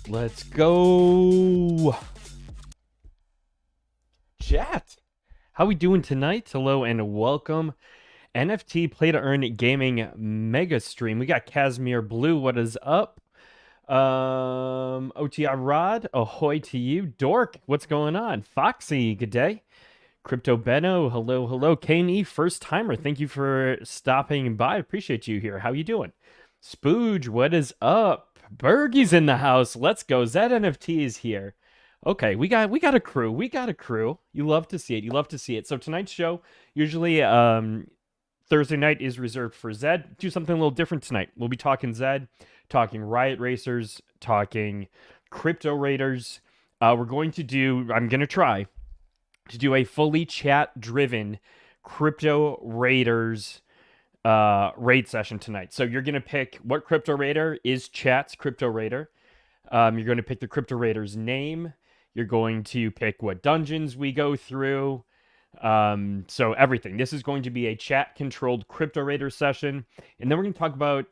Let's go. Chat. How we doing tonight? Hello and welcome. NFT Play-to-Earn Gaming Megastream. We got Casimir Blue. What is up? OTR Rod. Ahoy to you. Dork. What's going on? Foxy. Good day. Crypto Benno. Hello, hello. Kane, first timer. Thank you for stopping by. Appreciate you here. How you doing? Spooge. What is up? Bergie's in the house. Let's go. ZNFT is here. Okay, we got a crew. We got a crew. You love to see it. You love to see it. So tonight's show, usually Thursday night is reserved for Zed. Do something a little different tonight. We'll be talking Zed, talking Riot Racers, talking Crypto Raiders. We're going to do, I'm going to try to do a fully chat-driven Crypto Raiders raid session tonight. So you're going to pick what Crypto Raider is chat's Crypto Raider. You're going to pick the Crypto Raider's name. You're going to pick what dungeons we go through. So everything. This is going to be a chat-controlled Crypto Raider session. And then we're going to talk about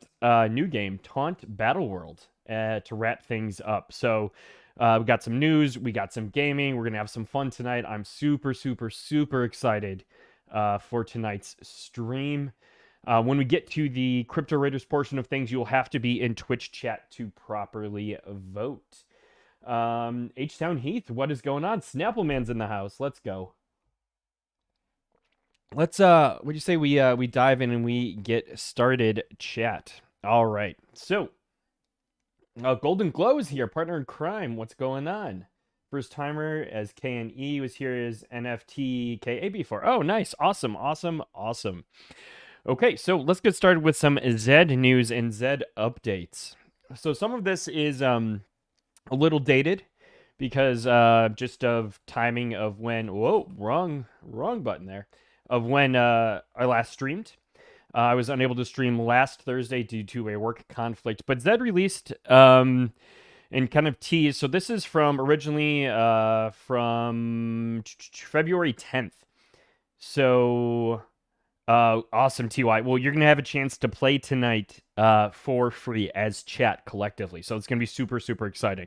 new game, Taunt Battle World, to wrap things up. So we got some news. We got some gaming. We're going to have some fun tonight. I'm super, super, super excited for tonight's stream. When we get to the Crypto Raiders portion of things, you'll have to be in Twitch chat to properly vote. H-Town Heath, what is going on? Snappleman's in the house. Let's go. Let's, what'd you say we dive in and we get started, chat. All right. So, Golden Glow is here, partner in crime. What's going on? First timer as KNE was here as NFTKA before. Oh, nice. Awesome, awesome, awesome. Okay, so let's get started with some Zed news and Zed updates. So some of this is a little dated because just of timing of when, whoa, wrong button there, of when I last streamed. I was unable to stream last Thursday due to a work conflict, but Zed released and kind of teased. So this is from originally from February 10th. So... awesome, TY. Well, you're going to have a chance to play tonight for free as chat collectively. So it's going to be super, super exciting.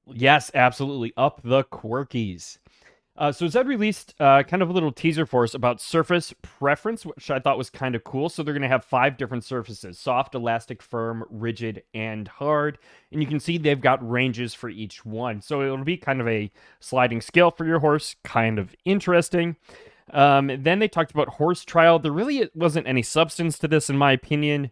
Yes, absolutely. Up the quirkies. So Zed released kind of a little teaser for us about surface preference, which I thought was kind of cool. So they're going to have 5 different surfaces: soft, elastic, firm, rigid, and hard. And you can see they've got ranges for each one. So it'll be kind of a sliding scale for your horse. Kind of interesting. Then they talked about horse trial. There really wasn't any substance to this, in my opinion,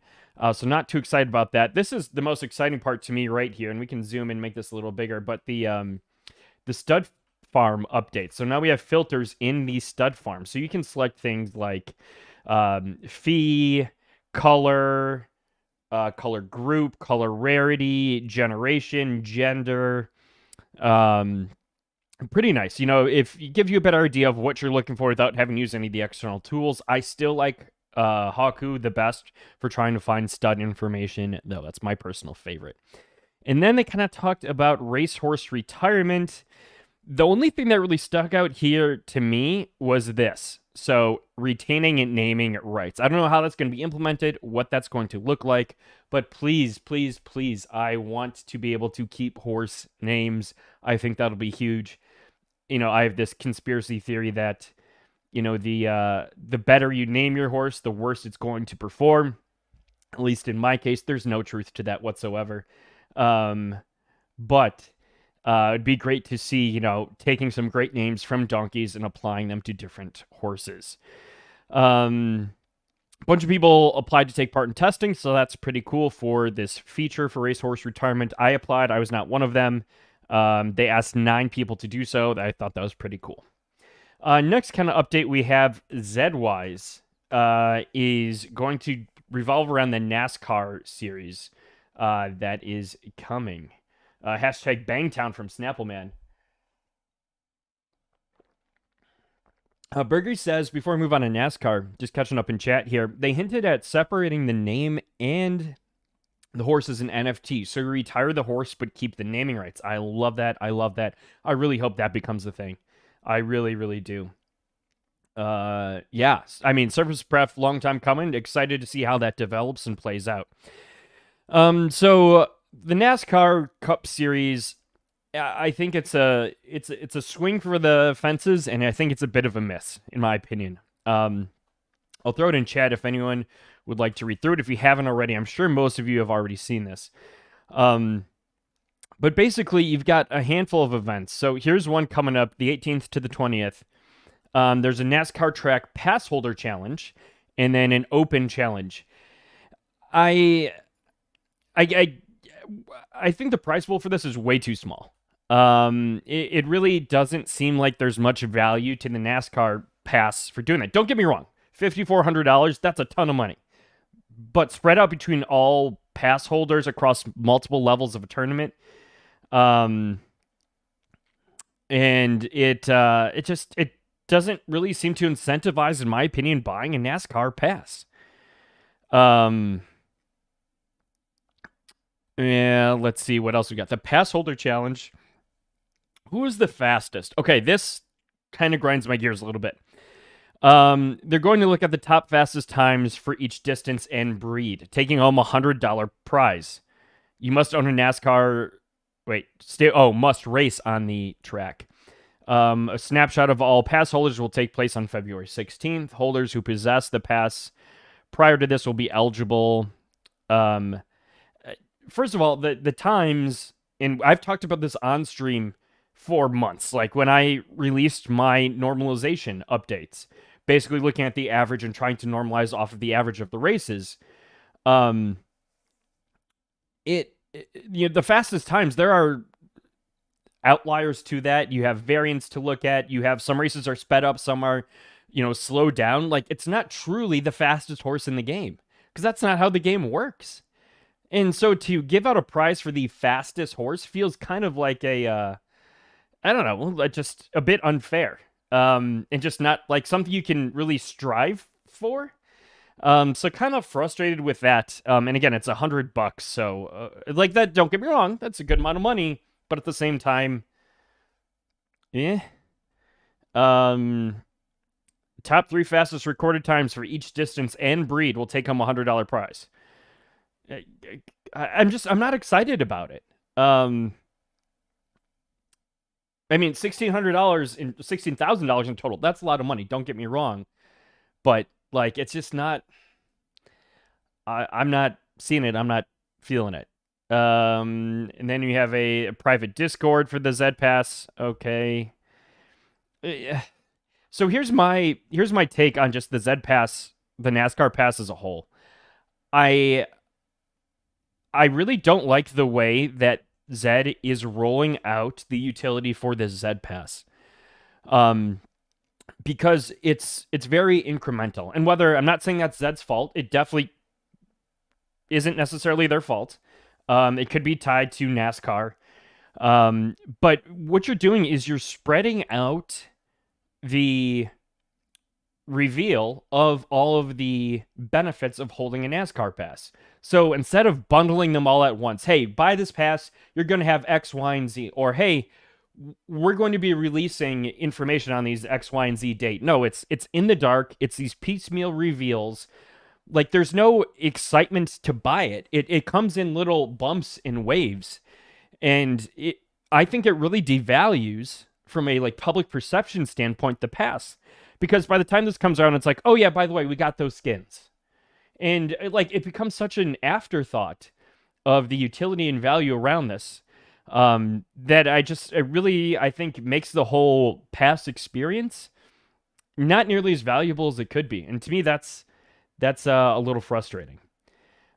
so not too excited about that. This is the most exciting part to me right here, and we can zoom and make this a little bigger, but the stud farm update. So now we have filters in the stud farm, so you can select things like fee, color, color group, color rarity, generation, gender, pretty nice. You know, if it gives you a better idea of what you're looking for without having to use any of the external tools. I still like Haku the best for trying to find stud information, though. That's my personal favorite. And then they kind of talked about racehorse retirement. The only thing that really stuck out here to me was this. So retaining and naming rights. I don't know how that's going to be implemented, what that's going to look like, but please, please, please, I want to be able to keep horse names. I think that'll be huge. You know, I have this conspiracy theory that, you know, the better you name your horse, the worse it's going to perform. At least in my case, there's no truth to that whatsoever. But it'd be great to see, you know, taking some great names from donkeys and applying them to different horses. A bunch of people applied to take part in testing, so that's pretty cool for this feature for racehorse retirement. I applied. I was not one of them. They asked 9 people to do so. I thought that was pretty cool. Next kind of update we have, Zedwise is going to revolve around the NASCAR series that is coming. Hashtag Bangtown from Snappleman. Burger says, before I move on to NASCAR, just catching up in chat here, they hinted at separating the name and the horse as an NFT. So you retire the horse, but keep the naming rights. I love that. I love that. I really hope that becomes a thing. I really, really do. Yeah, I mean, Surface Pref, long time coming. Excited to see how that develops and plays out. So the NASCAR Cup Series, I think it's a swing for the fences, and I think it's a bit of a miss, in my opinion. I'll throw it in chat if anyone would like to read through it. If you haven't already, I'm sure most of you have already seen this. But basically, you've got a handful of events. So here's one coming up, the 18th to the 20th. There's a NASCAR track pass holder challenge, and then an open challenge. I think the prize pool for this is way too small. It really doesn't seem like there's much value to the NASCAR pass for doing that. Don't get me wrong, $5,400, that's a ton of money. But spread out between all pass holders across multiple levels of a tournament, and it doesn't really seem to incentivize, in my opinion, buying a NASCAR pass. Yeah, let's see what else we got. The pass holder challenge. Who is the fastest? Okay, this kind of grinds my gears a little bit. They're going to look at the top fastest times for each distance and breed, taking home $100 prize. You must own a NASCAR. Must race on the track. A snapshot of all pass holders will take place on February 16th. Holders who possess the pass prior to this will be eligible. First of all, the times, and I've talked about this on stream for months, like when I released my normalization updates, basically looking at the average and trying to normalize off of the average of the races. The fastest times, there are outliers to that. You have variants to look at. You have some races are sped up, some are, slowed down. Like, it's not truly the fastest horse in the game, because that's not how the game works. And so to give out a prize for the fastest horse feels kind of like I don't know, just a bit unfair. And just not like something you can really strive for. So kind of frustrated with that. And again, it's $100, so like that. Don't get me wrong, that's a good amount of money, but at the same time, yeah. Top 3 fastest recorded times for each distance and breed will take home $100 prize. I'm not excited about it. I mean, $1,600 and $16,000 in total. That's a lot of money. Don't get me wrong, but like, it's just not. I'm not seeing it. I'm not feeling it. And then you have a private Discord for the Zed Pass. Okay. So here's my take on just the Zed Pass, the NASCAR Pass as a whole. I really don't like the way that Zed is rolling out the utility for this Zed Pass. Because it's very incremental. And whether, I'm not saying that's Zed's fault, it definitely isn't necessarily their fault. It could be tied to NASCAR. But what you're doing is you're spreading out the reveal of all of the benefits of holding a NASCAR pass. So instead of bundling them all at once, hey, buy this pass, you're going to have X, Y, and Z. Or, hey, we're going to be releasing information on these X, Y, and Z date. No, it's in the dark. It's these piecemeal reveals. Like, there's no excitement to buy it. It comes in little bumps and waves. And I think it really devalues, from a public perception standpoint, the pass. Because by the time this comes around, it's like, oh yeah, by the way, we got those skins. And it becomes such an afterthought of the utility and value around this, that I think makes the whole pass experience not nearly as valuable as it could be. And to me, that's a little frustrating.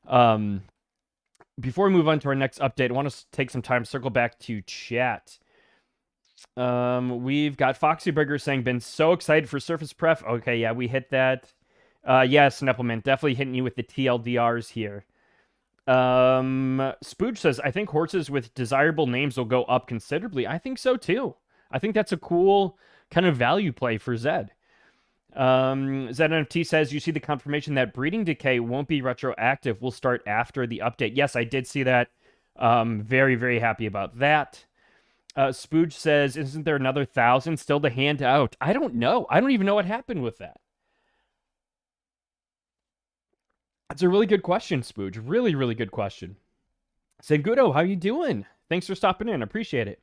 Before we move on to our next update, I want to take some time, circle back to chat. We've got Foxy Burger saying, been so excited for Surface Pref. Okay, yeah, we hit that. Yes, Neppleman, definitely hitting you with the TLDRs here. Spooge says, I think horses with desirable names will go up considerably. I think so too. I think that's a cool kind of value play for Zed. ZNFT says, you see the confirmation that breeding decay won't be retroactive, will start after the update. Yes, I did see that. Very, very happy about that. Spooge says, isn't there another 1,000 still to hand out? I don't know. I don't even know what happened with that. That's a really good question, Spooge. Really, really good question. Segudo, how you doing? Thanks for stopping in. Appreciate it.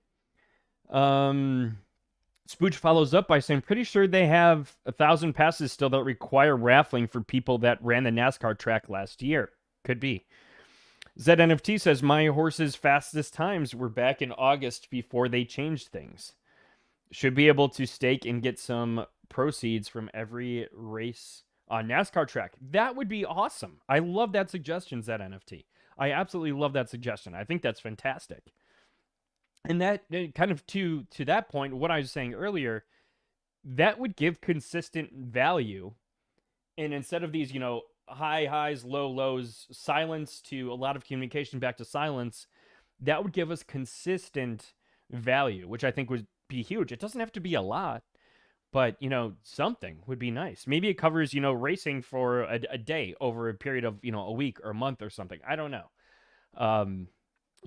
Spooch follows up by saying, pretty sure they have 1,000 passes still that require raffling for people that ran the NASCAR track last year. Could be. ZNFT says, my horse's fastest times were back in August before they changed things. Should be able to stake and get some proceeds from every race on NASCAR track. That would be awesome. I love that suggestion, ZNFT. I absolutely love that suggestion. I think that's fantastic. And that kind of to that point, what I was saying earlier, that would give consistent value. And instead of these, high highs, low lows, silence to a lot of communication back to silence, that would give us consistent value, which I think would be huge. It doesn't have to be a lot, but something would be nice. Maybe it covers racing for a day over a period of a week or a month or something. I don't know.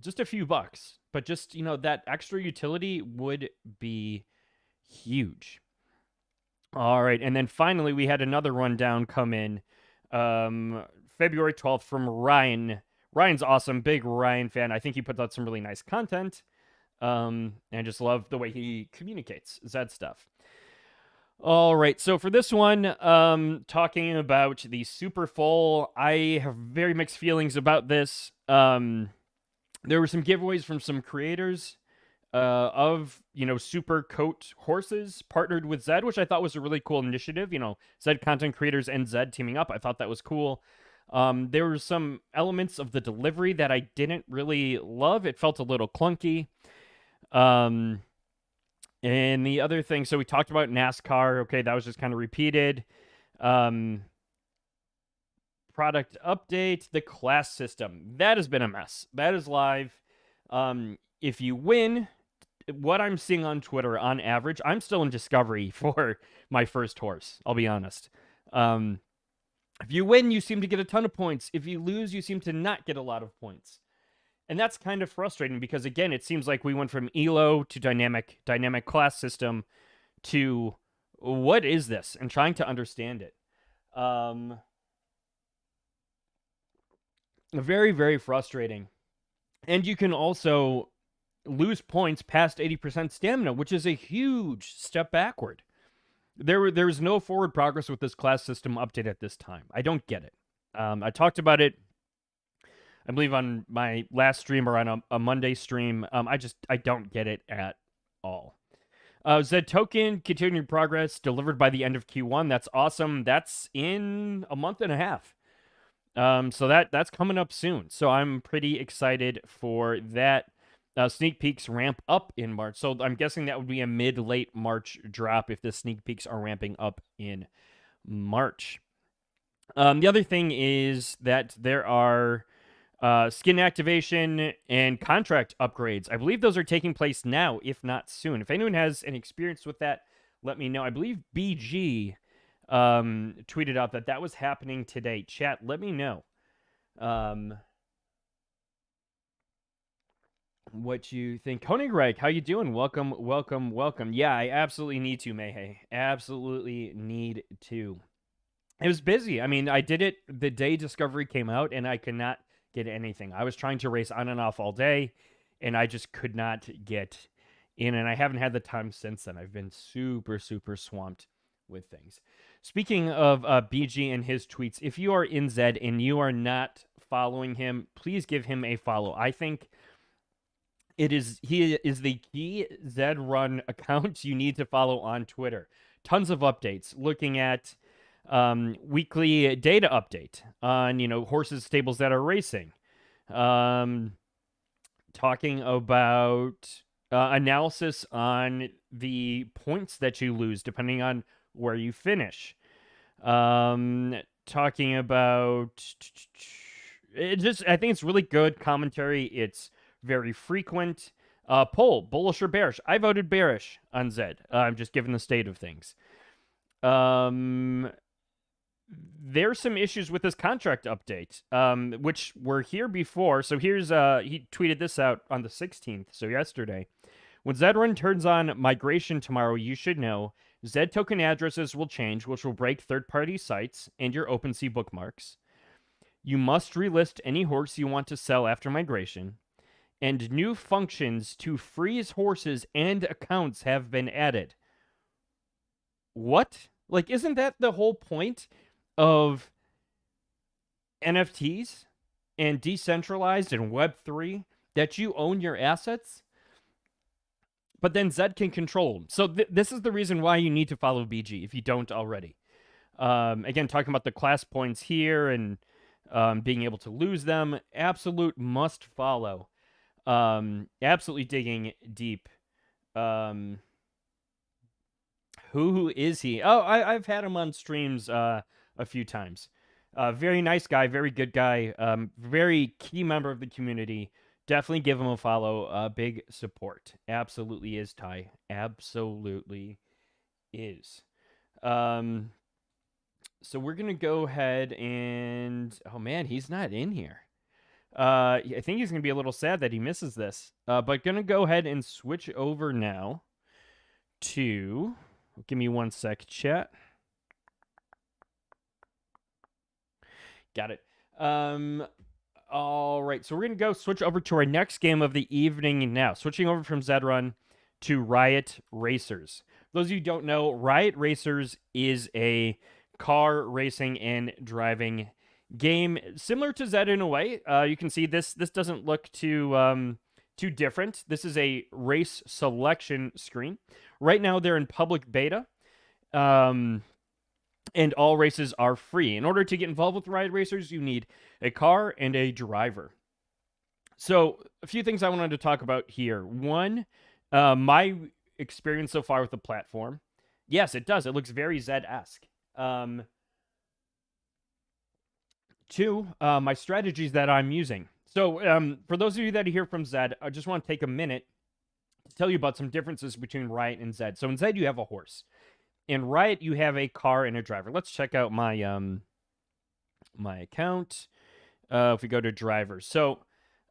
Just a few bucks, but just that extra utility would be huge. All right, and then finally we had another rundown come in February 12th from Ryan. Ryan's awesome, big Ryan fan. I think he puts out some really nice content. And I just love the way he communicates Zed stuff. All right, so for this one, talking about the Super Full, I have very mixed feelings about this. There were some giveaways from some creators of super coat horses partnered with Zed, which I thought was a really cool initiative. Zed content creators and Zed teaming up. I thought that was cool. There were some elements of the delivery that I didn't really love. It felt a little clunky. And the other thing, so we talked about NASCAR. Okay, that was just kind of repeated. Product update, the class system. That has been a mess. That is live. If you win, what I'm seeing on Twitter on average, I'm still in discovery for my first horse. I'll be honest. If you win, you seem to get a ton of points. If you lose, you seem to not get a lot of points. And that's kind of frustrating because, again, it seems like we went from ELO to dynamic class system to what is this? And trying to understand it. Very, very frustrating. And you can also lose points past 80% stamina, which is a huge step backward. There's no forward progress with this class system update at this time. I don't get it. I talked about it, I believe, on my last stream or on a Monday stream. I don't get it at all. Zed token, continuing progress, delivered by the end of Q1. That's awesome. That's in a month and a half. So that's coming up soon. So I'm pretty excited for that. Sneak peeks ramp up in March. So I'm guessing that would be a mid-late March drop if the sneak peeks are ramping up in March. The other thing is that there are skin activation and contract upgrades. I believe those are taking place now, if not soon. If anyone has any experience with that, let me know. I believe BG tweeted out that was happening today. Chat, let me know what you think. Konigreg, how you doing? Welcome. Yeah, I absolutely need to, Mayhay. Absolutely need to. It was busy. I mean, I did it the day Discovery came out, and I could not get anything. I was trying to race on and off all day, and I just could not get in, and I haven't had the time since then. I've been super, super swamped with things. Speaking of BG and his tweets, if you are in Zed and you are not following him, please give him a follow. I think he is the key Zed run account you need to follow on Twitter. Tons of updates looking at weekly data update on horses, stables that are racing, talking about analysis on the points that you lose depending on where you finish, talking about it. I think it's really good commentary. It's very frequent. Poll, bullish or bearish? I voted bearish on Zed. I'm just giving the state of things. There's some issues with this contract update, which were here before. So here's he tweeted this out on the 16th, so yesterday. When Zedrun turns on migration tomorrow, you should know Zed token addresses will change, which will break third-party sites and your OpenSea bookmarks. You must relist any horse you want to sell after migration, and new functions to freeze horses and accounts have been added. What? Like, isn't that the whole point of NFTs and decentralized and Web3, that you own your assets? But then Zed can control them. So this is the reason why you need to follow BG if you don't already. Again, talking about the class points here and being able to lose them. Absolute must follow. Absolutely digging deep. Who is he? Oh, I've had him on streams a few times. Very nice guy, very good guy, very key member of the community. Definitely give him a follow. Big support. Absolutely is, Ty. Absolutely is. So we're going to go ahead and... Oh, man, he's not in here. I think he's going to be a little sad that he misses this. But going to go ahead and switch over now to... Give me 1 sec, chat. Got it. All right, so we're going to go switch over to our next game of the evening now. Switching over from Zedrun to Riot Racers. For those of you who don't know, Riot Racers is a car racing and driving game similar to Zed in a way. You can see this doesn't look too different. This is a race selection screen. Right now, they're in public beta. And all races are free. In order to get involved with Riot Racers, you need a car and a driver. So, a few things I wanted to talk about here. One, my experience so far with the platform. Yes, it does. It looks very Zed-esque. Two, my strategies that I'm using. So, for those of you that are here from Zed, I just want to take a minute to tell you about some differences between Riot and Zed. So, in Zed, you have a horse. In Riot, you have a car and a driver. Let's check out my my account. If we go to drivers. So,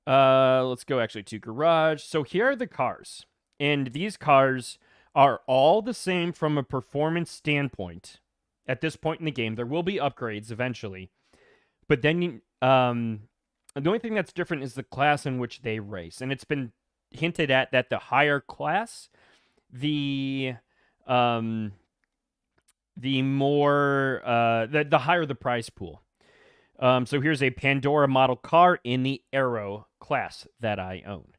let's go actually to garage. So, here are the cars. And these cars are all the same from a performance standpoint. At this point in the game, there will be upgrades eventually. But then, the only thing that's different is the class in which they race. And it's been hinted at that the higher class, the more, the higher the prize pool. So here's a Pandora model car in the Aero class that I own.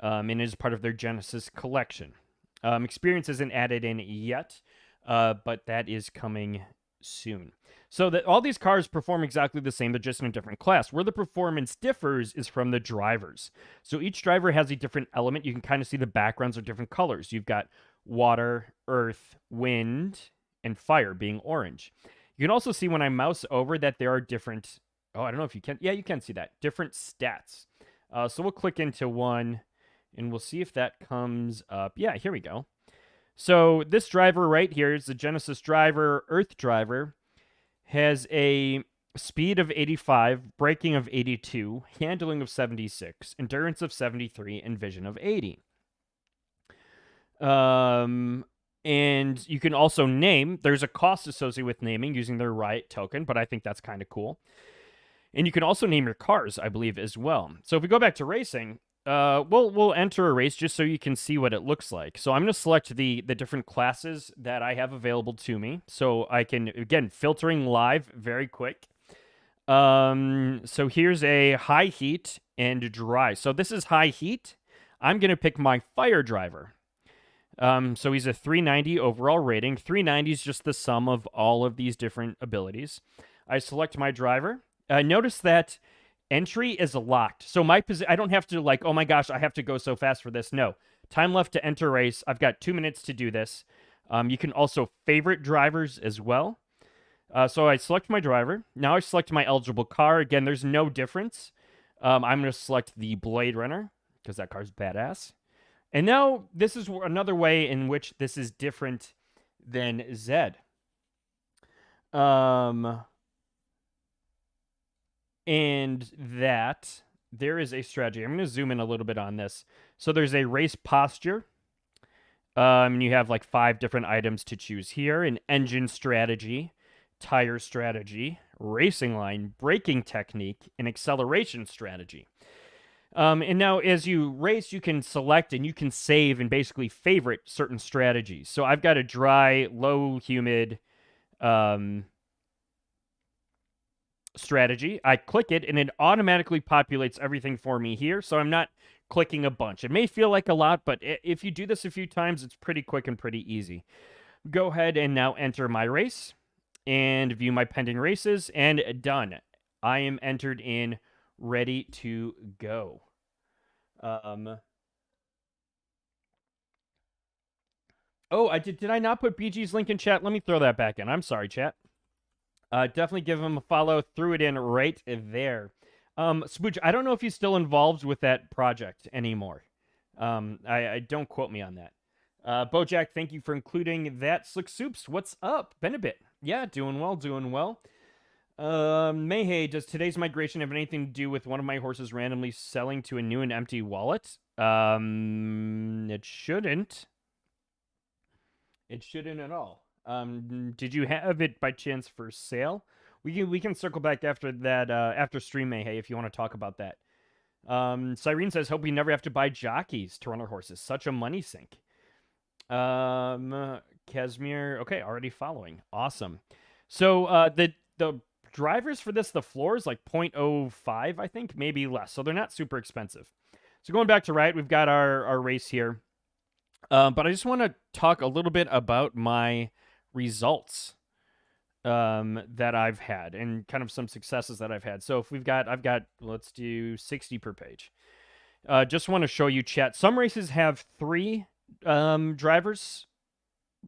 And is part of their Genesis collection. Experience isn't added in yet, but that is coming soon. So that all these cars perform exactly the same, they're just in a different class. Where the performance differs is from the drivers. So each driver has a different element. You can kind of see the backgrounds are different colors. You've got water, earth, wind, and fire being orange. You can also see when I mouse over that there are different... Oh, I don't know if you can... Yeah, you can see that. Different stats. So we'll click into one, and we'll see if that comes up. Yeah, here we go. So this driver right here is the Genesis driver, Earth driver, has a speed of 85, braking of 82, handling of 76, endurance of 73, and vision of 80. And you can also name. There's a cost associated with naming using their Riot token, but I think that's kind of cool. And you can also name your cars, I believe, as well. So if we go back to racing, we'll enter a race just so you can see what it looks like. So I'm going to select the different classes that I have available to me. So I can, again, filtering live very quick. So here's a high heat and dry. So this is high heat. I'm going to pick my fire driver. So he's a 390 overall rating. 390 is just the sum of all of these different abilities. I select my driver. Notice that entry is locked. So my position, I don't have to like, oh my gosh, I have to go so fast for this. No. Time left to enter race. I've got 2 minutes to do this. You can also favorite drivers as well. So I select my driver. Now I select my eligible car. Again, there's no difference. I'm going to select the Blade Runner because that car's badass. And now this is another way in which this is different than Zed. And that there is a strategy. I'm going to zoom in a little bit on this. So there's a race posture. And you have like 5 different items to choose here. An engine strategy. tire strategy, racing line, braking technique, and acceleration strategy. And now, as you race, you can select and you can save and basically favorite certain strategies. So I've got a dry, low, humid strategy. I click it, and it automatically populates everything for me here. So I'm not clicking a bunch. It may feel like a lot, but if you do this a few times, it's pretty quick and pretty easy. Go ahead and now enter my race and view my pending races, and done. I am entered in, ready to go. Oh, I did I not put BG's link in chat? Let me throw that back in. I'm sorry, chat. Definitely give him a follow. Threw it in right there. Spooch, I don't know if he's still involved with that project anymore. I don't quote me on that. Bojack, thank you for including that. Slick Soups, what's up? Been a bit. Yeah, doing well, doing well. Mayhay, does today's migration have anything to do with one of my horses randomly selling to a new and empty wallet? It shouldn't. It shouldn't at all. Did you have it by chance for sale? We can circle back after that after stream, Mayhay, if you want to talk about that. Cyrene says, hope we never have to buy jockeys to run our horses. Such a money sink. Casimir, okay, already following. Awesome. So the drivers for this, the floor is like 0.05, I think, maybe less. So they're not super expensive. So going back to Riot, we've got our race here. But I just want to talk a little bit about my results that I've had and kind of some successes that I've had. So if I've got, let's do 60 per page. Just want to show you, chat. Some races have 3 drivers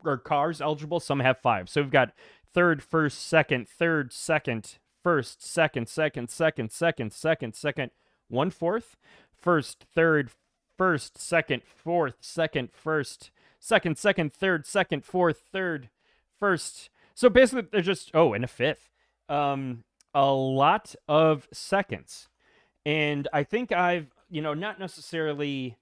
or cars eligible. Some have 5. So we've got third, first, second, third, second, first, second, second, second, second, second, second, 1/4, first, third, first, second, fourth, second, first, second, second, third, second, fourth, third, first. So basically, they're just, oh, and a 5th. A lot of seconds. And I think I've, not necessarily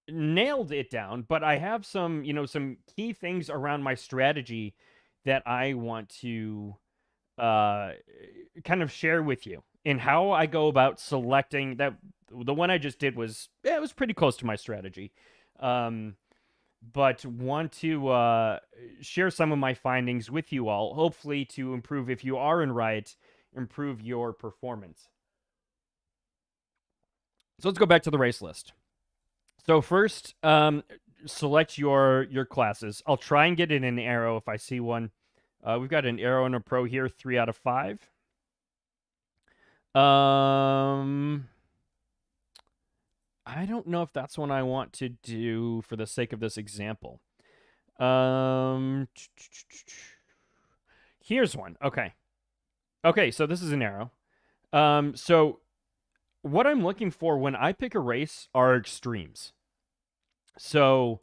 nailed it down, but I have some, some key things around my strategy that I want to kind of share with you. And how I go about selecting that. The one I just did was, it was pretty close to my strategy. But want to share some of my findings with you all, hopefully to improve, if you are in Riot, improve your performance. So let's go back to the race list. So first, select your classes. I'll try and get it in an arrow if I see one. We've got an arrow and a pro here, 3 out of 5. I don't know if that's one I want to do for the sake of this example. Here's one. Okay. Okay, so this is an arrow. So what I'm looking for when I pick a race are extremes. So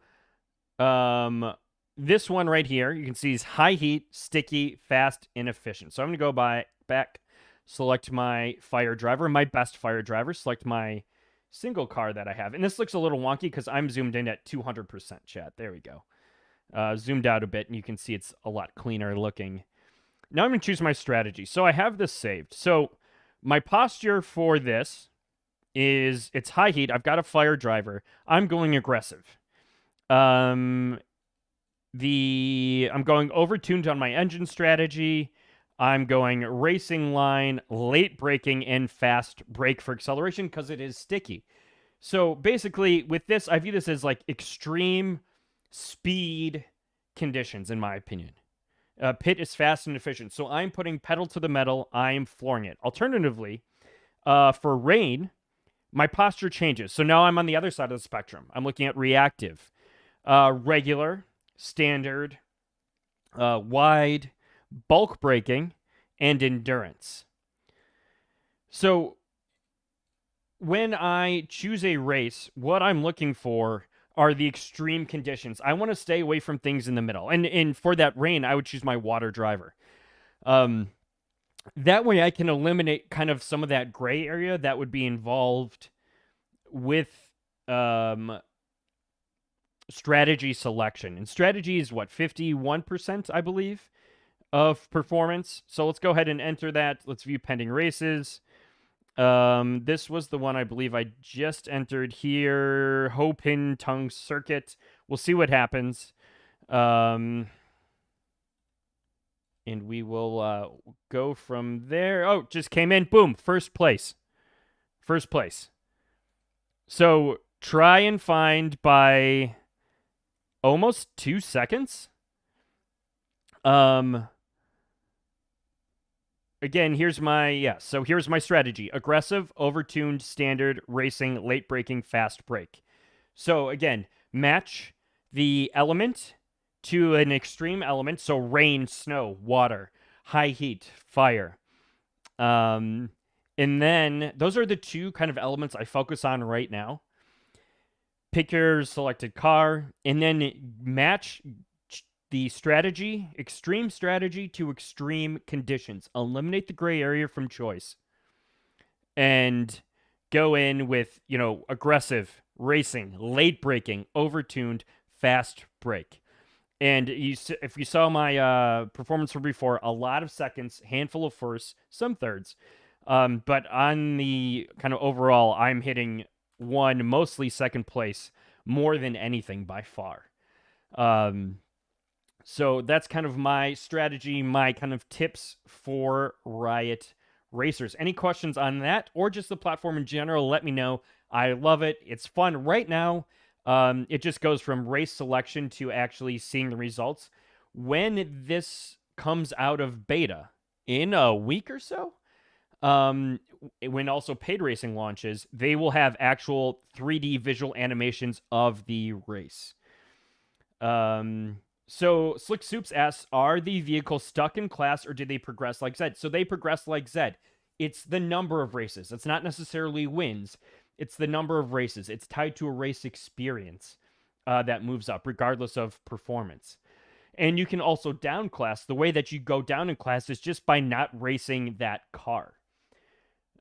this one right here, you can see is high heat, sticky, fast, inefficient. So I'm going to go back, select my fire driver, my best fire driver, select my single car that I have. And this looks a little wonky because I'm zoomed in at 200%, chat. There we go. Zoomed out a bit, and you can see it's a lot cleaner looking. Now I'm going to choose my strategy. So I have this saved. So my posture for this is, it's high heat. I've got a fire driver. I'm going aggressive. I'm going over-tuned on my engine strategy. I'm going racing line, late braking, and fast brake for acceleration because it is sticky. So basically, with this, I view this as like extreme speed conditions, in my opinion. Pit is fast and efficient. So I'm putting pedal to the metal. I'm flooring it. Alternatively, for rain, my posture changes. So now I'm on the other side of the spectrum. I'm looking at reactive, regular, standard, wide, bulk braking, and endurance. So when I choose a race, what I'm looking for are the extreme conditions. I want to stay away from things in the middle. And for that rain, I would choose my water driver. That way I can eliminate kind of some of that gray area that would be involved with strategy selection. And strategy is what, 51%, I believe, of performance. So let's go ahead and enter that. Let's view pending races. This was the one I believe I just entered here. Ho Pin Tongue Circuit. We'll see what happens. And we will go from there. Oh, just came in. Boom. First place. First place. So try and find by almost 2 seconds. Again, here's my here's my strategy. Aggressive, overtuned, standard, racing, late braking, fast brake. So again, match the element to an extreme element. So rain, snow, water, high heat, fire. And then those are the two kind of elements I focus on right now. Pick your selected car and then match the strategy, extreme strategy to extreme conditions. Eliminate the gray area from choice. And go in with, aggressive, racing, late braking, overtuned, fast brake. And if you saw my performance from before, a lot of seconds, handful of firsts, some thirds. But on the kind of overall, I'm hitting one, mostly second place, more than anything by far. So that's kind of my strategy, my kind of tips for Riot Racers. Any questions on that or just the platform in general, let me know. I love it. It's fun right now. It just goes from race selection to actually seeing the results. When this comes out of beta in a week or so, when also paid racing launches, they will have actual 3D visual animations of the race. So Slick Soups asks, are the vehicles stuck in class or did they progress like Zed? So they progress like Zed. It's the number of races. It's not necessarily wins. It's the number of races. It's tied to a race experience that moves up, regardless of performance. And you can also down class. The way that you go down in class is just by not racing that car.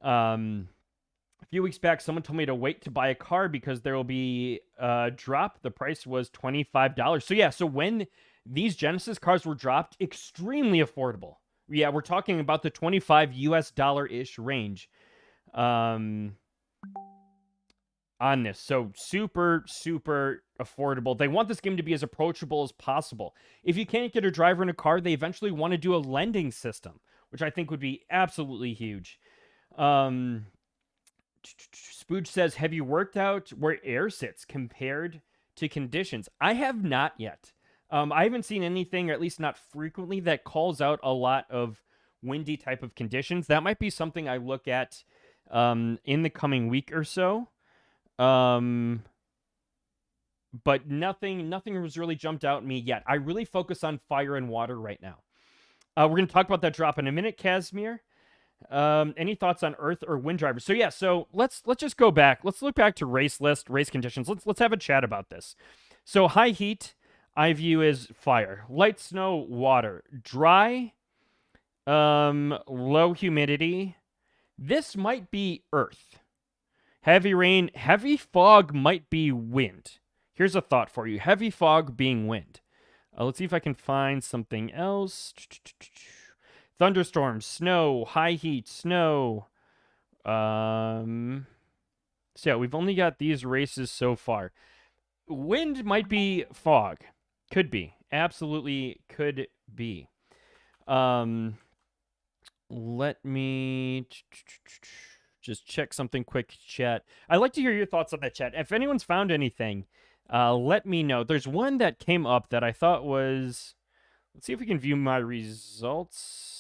A few weeks back, someone told me to wait to buy a car because there will be a drop. The price was $25. So when these Genesis cars were dropped, extremely affordable. Yeah, we're talking about the 25 US dollar-ish range on this. So super, super affordable. They want this game to be as approachable as possible. If you can't get a driver in a car, they eventually want to do a lending system, which I think would be absolutely huge. Spooge says, have you worked out where air sits compared to conditions? I have not yet. I haven't seen anything, or at least not frequently, that calls out a lot of windy type of conditions. That might be something I look at in the coming week or so. But nothing has really jumped out at me yet. I really focus on fire and water right now. We're going to talk about that drop in a minute, Casimir. Any thoughts on Earth or wind drivers? So let's just go back. Let's look back to race list, race conditions. Let's have a chat about this. So high heat, I view as fire. Light snow, water. Dry, low humidity. This might be Earth. Heavy rain, heavy fog might be wind. Here's a thought for you. Heavy fog being wind. Let's see if I can find something else. Thunderstorms, snow, high heat, snow. So yeah, we've only got these races so far. Wind might be fog. Could be. Absolutely could be. Let me just check something quick, chat. I'd like to hear your thoughts on that, chat. If anyone's found anything, let me know. There's one that came up that I thought was... Let's see if we can view my results.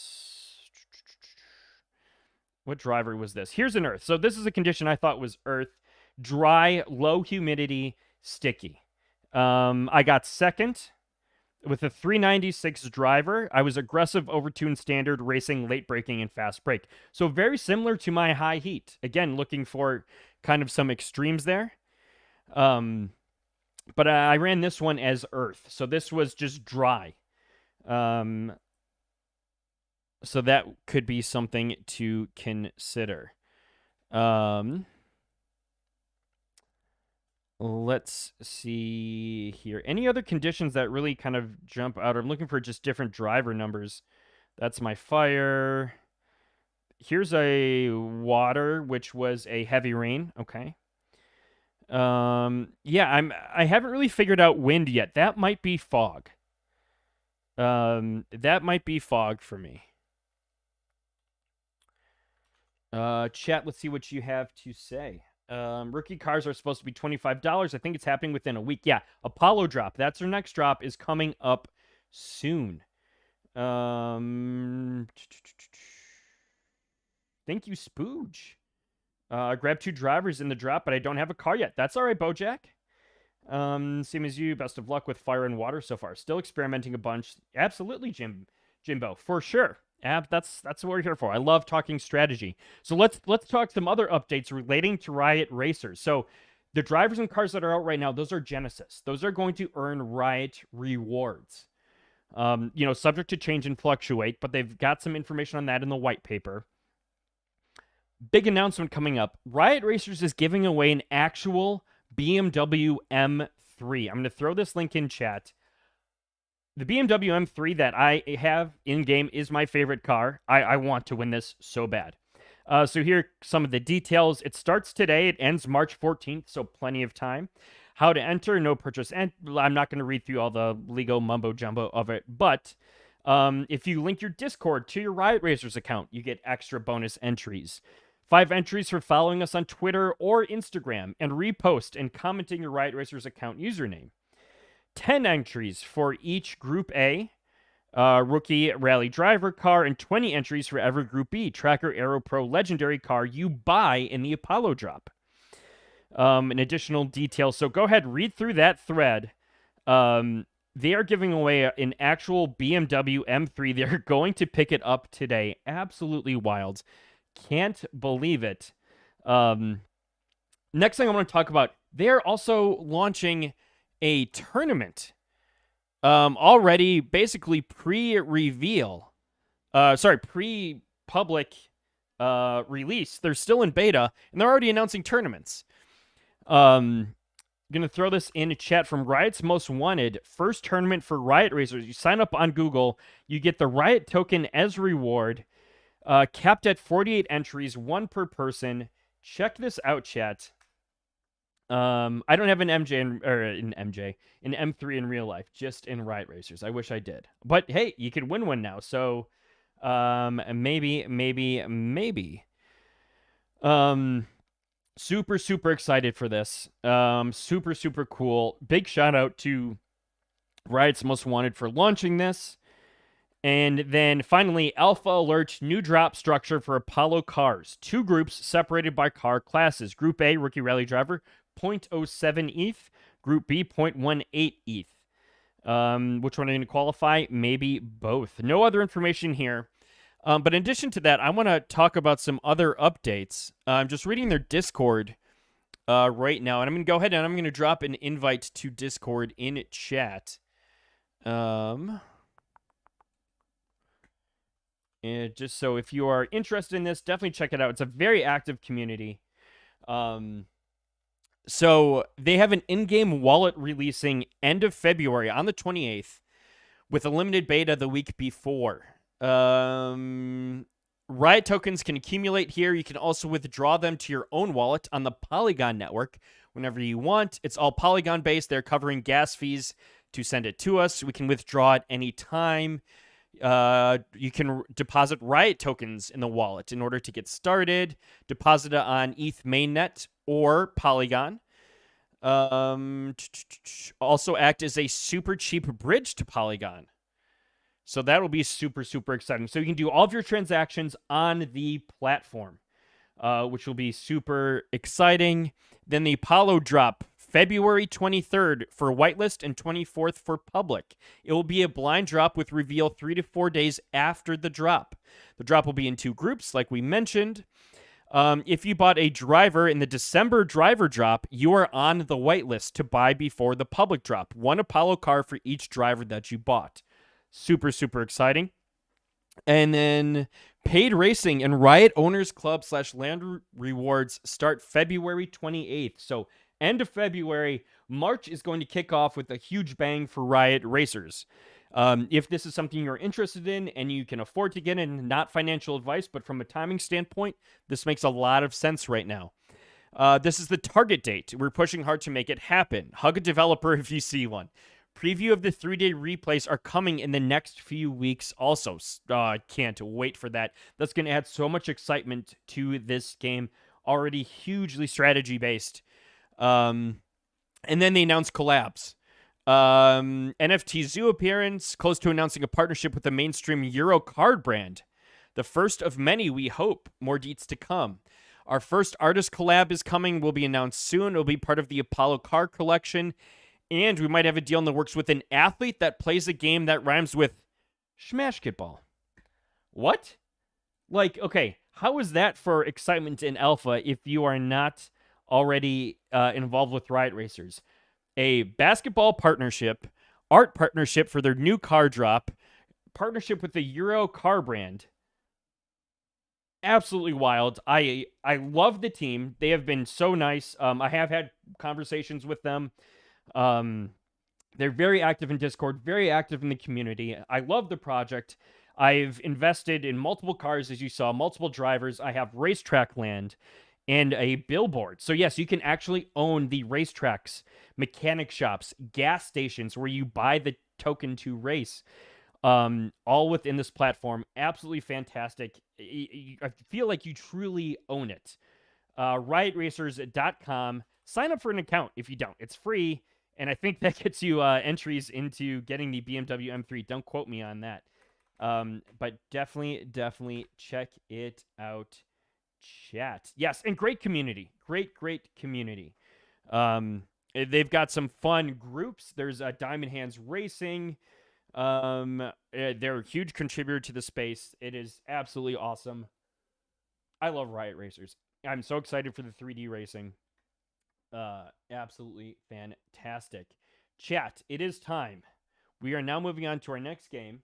What driver was this? Here's an Earth. So this is a condition I thought was Earth. Dry, low humidity, sticky. I got second with a 396 driver. I was aggressive, overtuned, standard, racing, late braking, and fast brake. So very similar to my high heat. Again, looking for kind of some extremes there. But I ran this one as Earth. So this was just dry. So that could be something to consider. Let's see here. Any other conditions that really kind of jump out? I'm looking for just different driver numbers. That's my fire. Here's a water, which was a heavy rain. Okay. Yeah, I haven't really figured out wind yet. That might be fog. That might be fog for me. Chat, let's see what you have to say. Rookie cars are supposed to be $25. I think it's happening within a week. Yeah, Apollo drop. That's their next drop, is coming up soon. Thank you, Spooge. I grabbed 2 drivers in the drop, but I don't have a car yet. That's all right, Bojack. Same as you. Best of luck with fire and water so far. Still experimenting a bunch. Absolutely, Jimbo, for sure. That's what we're here for. I love talking strategy. So let's talk some other updates relating to Riot Racers. So the drivers and cars that are out right now, those are Genesis. Those are going to earn Riot rewards. Subject to change and fluctuate, but they've got some information on that in the white paper. Big announcement coming up. Riot Racers is giving away an actual BMW M3. I'm going to throw this link in chat. The BMW M3 that I have in-game is my favorite car. I want to win this so bad. So here are some of the details. It starts today. It ends March 14th, so plenty of time. How to enter, no purchase. And I'm not going to read through all the legal mumbo-jumbo of it, but if you link your Discord to your Riot Racers account, you get extra bonus entries. 5 entries for following us on Twitter or Instagram and repost and commenting your Riot Racers account username. 10 entries for each Group A rookie rally driver car, and 20 entries for every Group B Tracker Aero Pro legendary car you buy in the Apollo drop. An additional detail. So go ahead, read through that thread. They are giving away an actual BMW M3. They're going to pick it up today. Absolutely wild. Can't believe it. Next thing I want to talk about, they're also launching a tournament already, basically pre-reveal. Pre-public release. They're still in beta, and they're already announcing tournaments. Gonna throw this in a chat from Riot's Most Wanted. First tournament for Riot Racers. You sign up on Google, you get the Riot token as reward. Capped at 48 entries, 1 per person. Check this out, chat. I don't have an an M3 in real life, just in Riot Racers. I wish I did. But hey, you could win one now. So, maybe. Super excited for this. Super cool. Big shout out to Riot's Most Wanted for launching this. And then finally, Alpha Alert, new drop structure for Apollo cars. 2 groups separated by car classes. Group A, Rookie Rally Driver, 0.07 ETH. Group B, 0.18 ETH. Which one are you going to qualify? Maybe both. No other information here. But in addition to that, I want to talk about some other updates. I'm just reading their Discord right now. And I'm going to go ahead and I'm going to drop an invite to Discord in chat. And just so if you are interested in this, definitely check it out. It's a very active community. So they have an in-game wallet releasing end of February on the 28th with a limited beta the week before. Riot tokens can accumulate here. You can also withdraw them to your own wallet on the Polygon network whenever you want. It's all Polygon based. They're covering gas fees to send it to us. We can withdraw at any time. You can deposit Riot tokens in the wallet in order to get started. Deposit it on ETH mainnet or Polygon. Also act as a super cheap bridge to Polygon. So that will be super exciting. So you can do all of your transactions on the platform, which will be super exciting. Then the Apollo drop, February 23rd for whitelist and 24th for public. It will be a blind drop with reveal 3 to 4 days after the drop. The drop will be in 2 groups, like we mentioned. If you bought a driver in the December driver drop, you are on the whitelist to buy before the public drop. 1 Apollo car for each driver that you bought. Super exciting. And then paid racing and Riot Owners Club / Land Rewards start February 28th. So End of February. March is going to kick off with a huge bang for Riot Racers. If this is something you're interested in and you can afford to get in, not financial advice, but from a timing standpoint, this makes a lot of sense right now. This is the target date. We're pushing hard to make it happen. Hug a developer if you see one. Preview of the 3-day replays are coming in the next few weeks also. I can't wait for that. That's going to add so much excitement to this game, already hugely strategy-based. And then they announced collabs. NFT Zoo appearance, close to announcing a partnership with the mainstream Euro card brand. The first of many, we hope. More deets to come. Our first artist collab is coming, will be announced soon. It'll be part of the Apollo card collection. And we might have a deal in the works with an athlete that plays a game that rhymes with Smashketball. What? Like, okay, how is that for excitement in alpha if you are not already involved with Riot Racers? A basketball partnership, art partnership for their new car drop, partnership with the Euro car brand. Absolutely wild. I love the team. They have been so nice. I have had conversations with them. They're very active in Discord, very active in the community. I love the project. I've invested in multiple cars, as you saw, multiple drivers. I have racetrack land and a billboard. So yes, you can actually own the racetracks, mechanic shops, gas stations where you buy the token to race. All within this platform. Absolutely fantastic. I feel like you truly own it. RiotRacers.com. Sign up for an account if you don't. It's free, and I think that gets you entries into getting the BMW M3. Don't quote me on that. But definitely check it out, chat. Yes, and great community. Great community. They've got some fun groups. There's Diamond Hands Racing. They're a huge contributor to the space. It is absolutely awesome. I love Riot Racers. I'm so excited for the 3D racing. Absolutely fantastic. Chat, it is time. We are now moving on to our next game.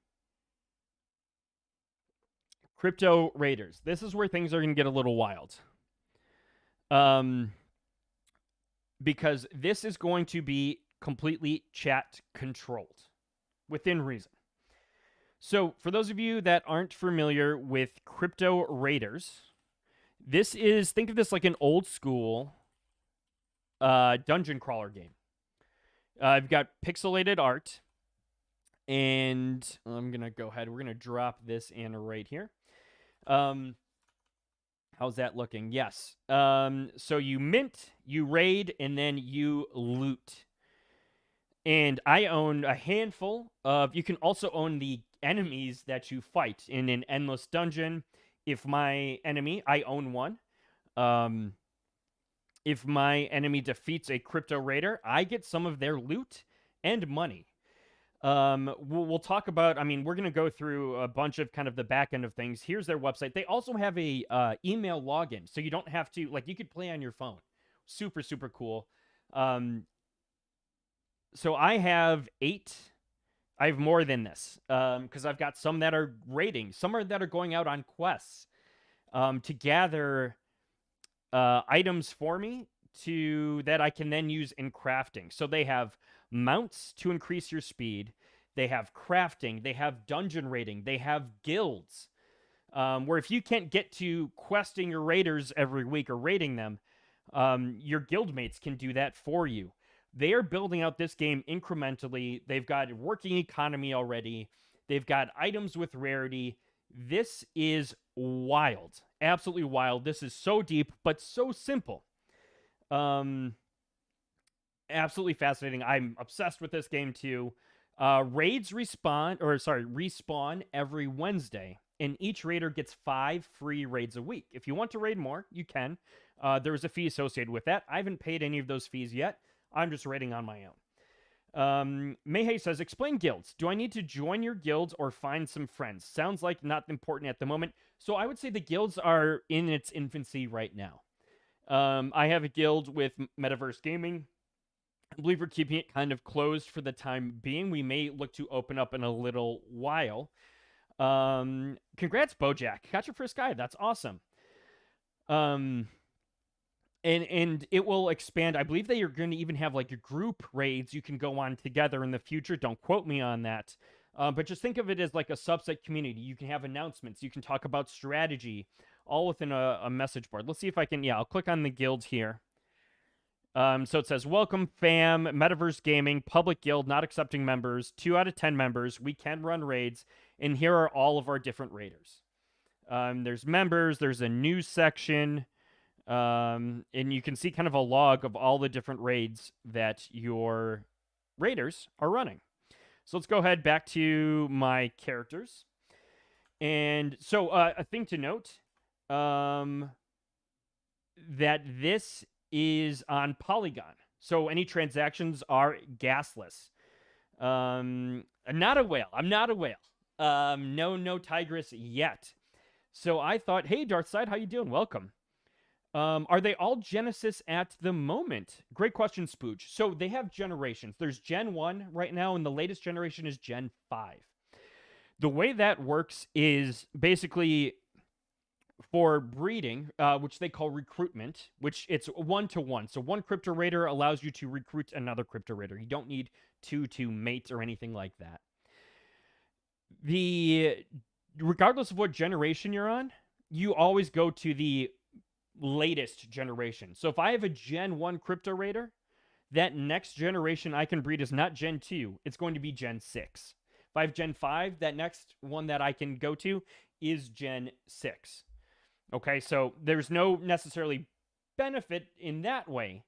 Crypto Raiders. This is where things are going to get a little wild. Because this is going to be completely chat controlled. Within reason. So, for those of you that aren't familiar with Crypto Raiders, this is, think of this like an old school dungeon crawler game. I've got pixelated art, and I'm going to go ahead. We're going to drop this in right here. How's that looking? Yes. So you mint, you raid, and then you loot. And I own a handful of... You can also own the enemies that you fight in an endless dungeon. If my enemy... I own one. If my enemy defeats a crypto raider, I get some of their loot and money. We'll talk about... I mean, we're going to go through a bunch of kind of the back end of things. Here's their website. They also have a email login, so you don't have to... Like, you could play on your phone. Super cool. So I have 8. I have more than this because I've got some that are raiding, some that are going out on quests to gather items for me that I can then use in crafting. So they have mounts to increase your speed. They have crafting. They have dungeon raiding. They have guilds where if you can't get to questing your raiders every week or raiding them, your guildmates can do that for you. They are building out this game incrementally. They've got a working economy already. They've got items with rarity. This is wild. Absolutely wild. This is so deep, but so simple. Absolutely fascinating. I'm obsessed with this game too. Raids respawn every Wednesday, and each raider gets 5 free raids a week. If you want to raid more, you can. There's a fee associated with that. I haven't paid any of those fees yet. I'm just raiding on my own. Mayhay says, explain guilds. Do I need to join your guilds or find some friends? Sounds like not important at the moment. So I would say the guilds are in its infancy right now. I have a guild with Metaverse Gaming. I believe we're keeping it kind of closed for the time being. We may look to open up in a little while. Congrats, Bojack. Got your first guy. That's awesome. and it will expand. I believe they are going to even have like your group raids you can go on together in the future. Don't quote me on that. But just think of it as like a subset community. You can have announcements. You can talk about strategy, all within a message board. Let's see if I can. Yeah, I'll click on the guild here. So it says, welcome fam, Metaverse Gaming, public guild, not accepting members, 2 out of 10 members. We can run raids, and here are all of our different raiders. There's members, there's a news section, and you can see kind of a log of all the different raids that your raiders are running. So let's go ahead back to my characters. And so a thing to note, that this is on Polygon. So any transactions are gasless. Not a whale. I'm not a whale. No tigress yet. So I thought, hey, Darthside, how you doing? Welcome. Are they all Genesis at the moment? Great question, Spooch. So they have generations. There's Gen 1 right now, and the latest generation is Gen 5. The way that works is basically for breeding, which they call recruitment, which it's 1-to-1. So one crypto raider allows you to recruit another crypto raider. You don't need two to mate or anything like that. Regardless of what generation you're on, you always go to the latest generation. So if I have a Gen 1 crypto raider, that next generation I can breed is not Gen 2. It's going to be Gen 6. If I have Gen 5, that next one that I can go to is Gen 6. Okay, so there's no necessarily benefit in that way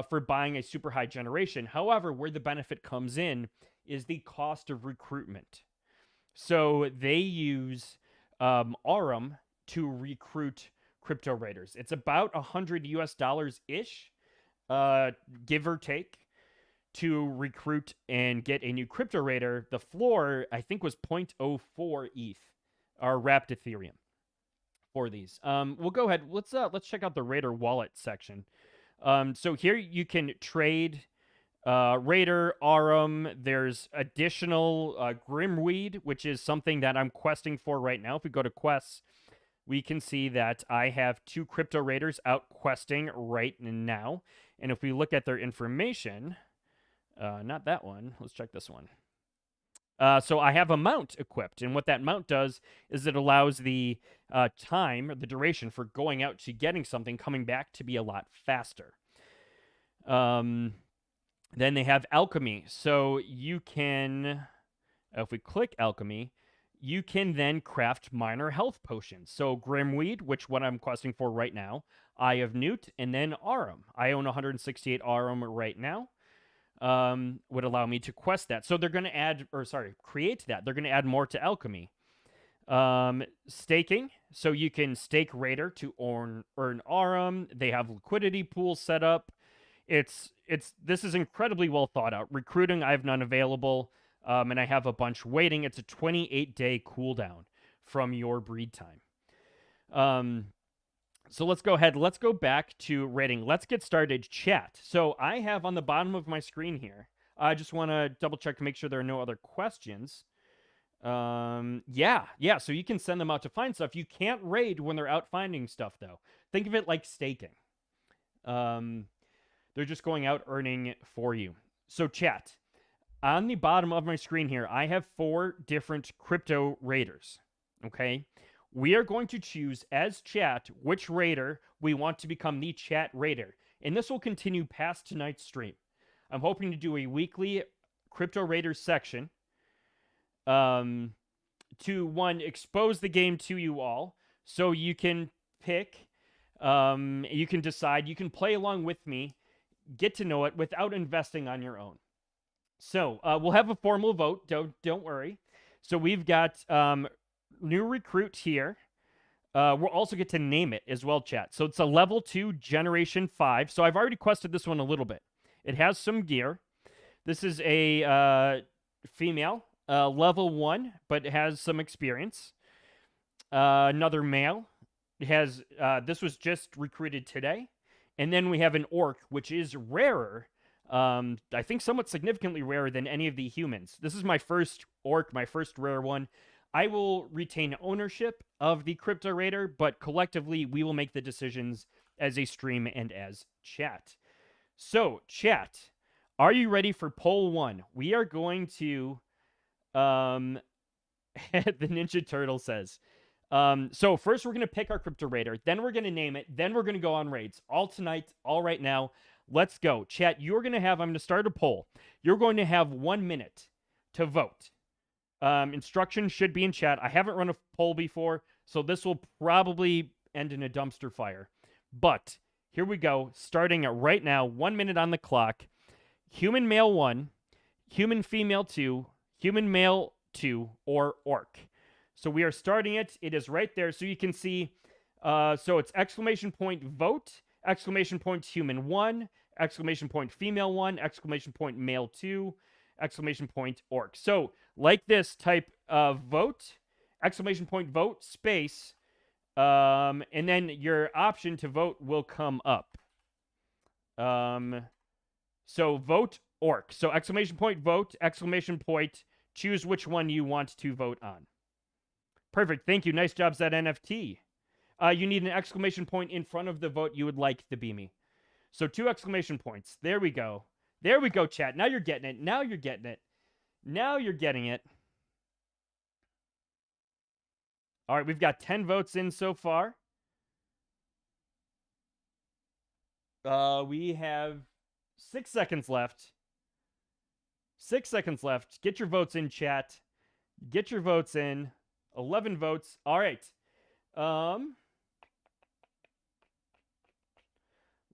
for buying a super high generation. However, where the benefit comes in is the cost of recruitment. So they use Aurum to recruit crypto raiders. It's about $100 ish, give or take, to recruit and get a new crypto raider. The floor, I think, was 0.04 ETH, or wrapped Ethereum, for these. We'll go ahead. Let's check out the Raider wallet section. So here you can trade Raider, Aurum. There's additional Grimweed, which is something that I'm questing for right now. If we go to quests, we can see that I have 2 crypto raiders out questing right now. And if we look at their information, not that one. Let's check this one. So I have a mount equipped, and what that mount does is it allows the time, or the duration for going out to getting something, coming back to be a lot faster. Then they have alchemy. So you can, if we click alchemy, you can then craft minor health potions. So Grimweed, which what I'm questing for right now, Eye of Newt, and then Aurum. I own 168 Aurum right now. Would allow me to quest that. So they're going to add, create that. They're going to add more to alchemy. Staking. So you can stake Raider to earn Aurum. They have liquidity pools set up. This is incredibly well thought out. Recruiting, I have none available. And I have a bunch waiting. It's a 28-day cooldown from your breed time. So let's go ahead. Let's go back to rating. Let's get started. Chat. So I have on the bottom of my screen here, I just want to double check to make sure there are no other questions. Yeah. So you can send them out to find stuff. You can't raid when they're out finding stuff, though. Think of it like staking. They're just going out earning for you. So chat. On the bottom of my screen here, I have 4 different crypto raiders. Okay? We are going to choose as chat which raider we want to become the chat raider. And this will continue past tonight's stream. I'm hoping to do a weekly crypto raiders section to, one, expose the game to you all. So you can pick, you can decide, you can play along with me, get to know it without investing on your own. So we'll have a formal vote. Don't worry. So we've got new recruit here. We'll also get to name it as well, chat. So it's a level 2 generation 5. So I've already quested this one a little bit. It has some gear. This is a female, level 1, but it has some experience. Another male. It has this was just recruited today. And then we have an orc, which is rarer. I think somewhat significantly rarer than any of the humans. This is my first orc, my first rare one. I will retain ownership of the crypto raider, but collectively we will make the decisions as a stream and as chat. So, chat, are you ready for poll 1? We are going to the Ninja Turtle says. So first we're gonna pick our crypto raider, then we're gonna name it, then we're gonna go on raids. All tonight, all right now. Let's go. Chat, you're gonna have, I'm gonna start a poll. You're going to have 1 minute to vote. Instructions should be in chat. I haven't run a poll before, so this will probably end in a dumpster fire. But here we go. Starting right now, 1 minute on the clock. Human male 1, human female 2, human male 2, or orc. So we are starting it. It is right there. So you can see, so it's exclamation point vote, exclamation point human 1, exclamation point female 1, exclamation point male 2, exclamation point orc. So like this, type vote, exclamation point vote, space, and then your option to vote will come up. So vote orc. So exclamation point vote, exclamation point, choose which one you want to vote on. Perfect. Thank you. Nice job, Zed NFT. You need an exclamation point in front of the vote you would like to be me. So 2 exclamation points. There we go. There we go, chat. Now you're getting it. Now you're getting it. Now you're getting it. All right, we've got 10 votes in so far. We have 6 seconds left. 6 seconds left. Get your votes in, chat. Get your votes in. 11 votes. All right.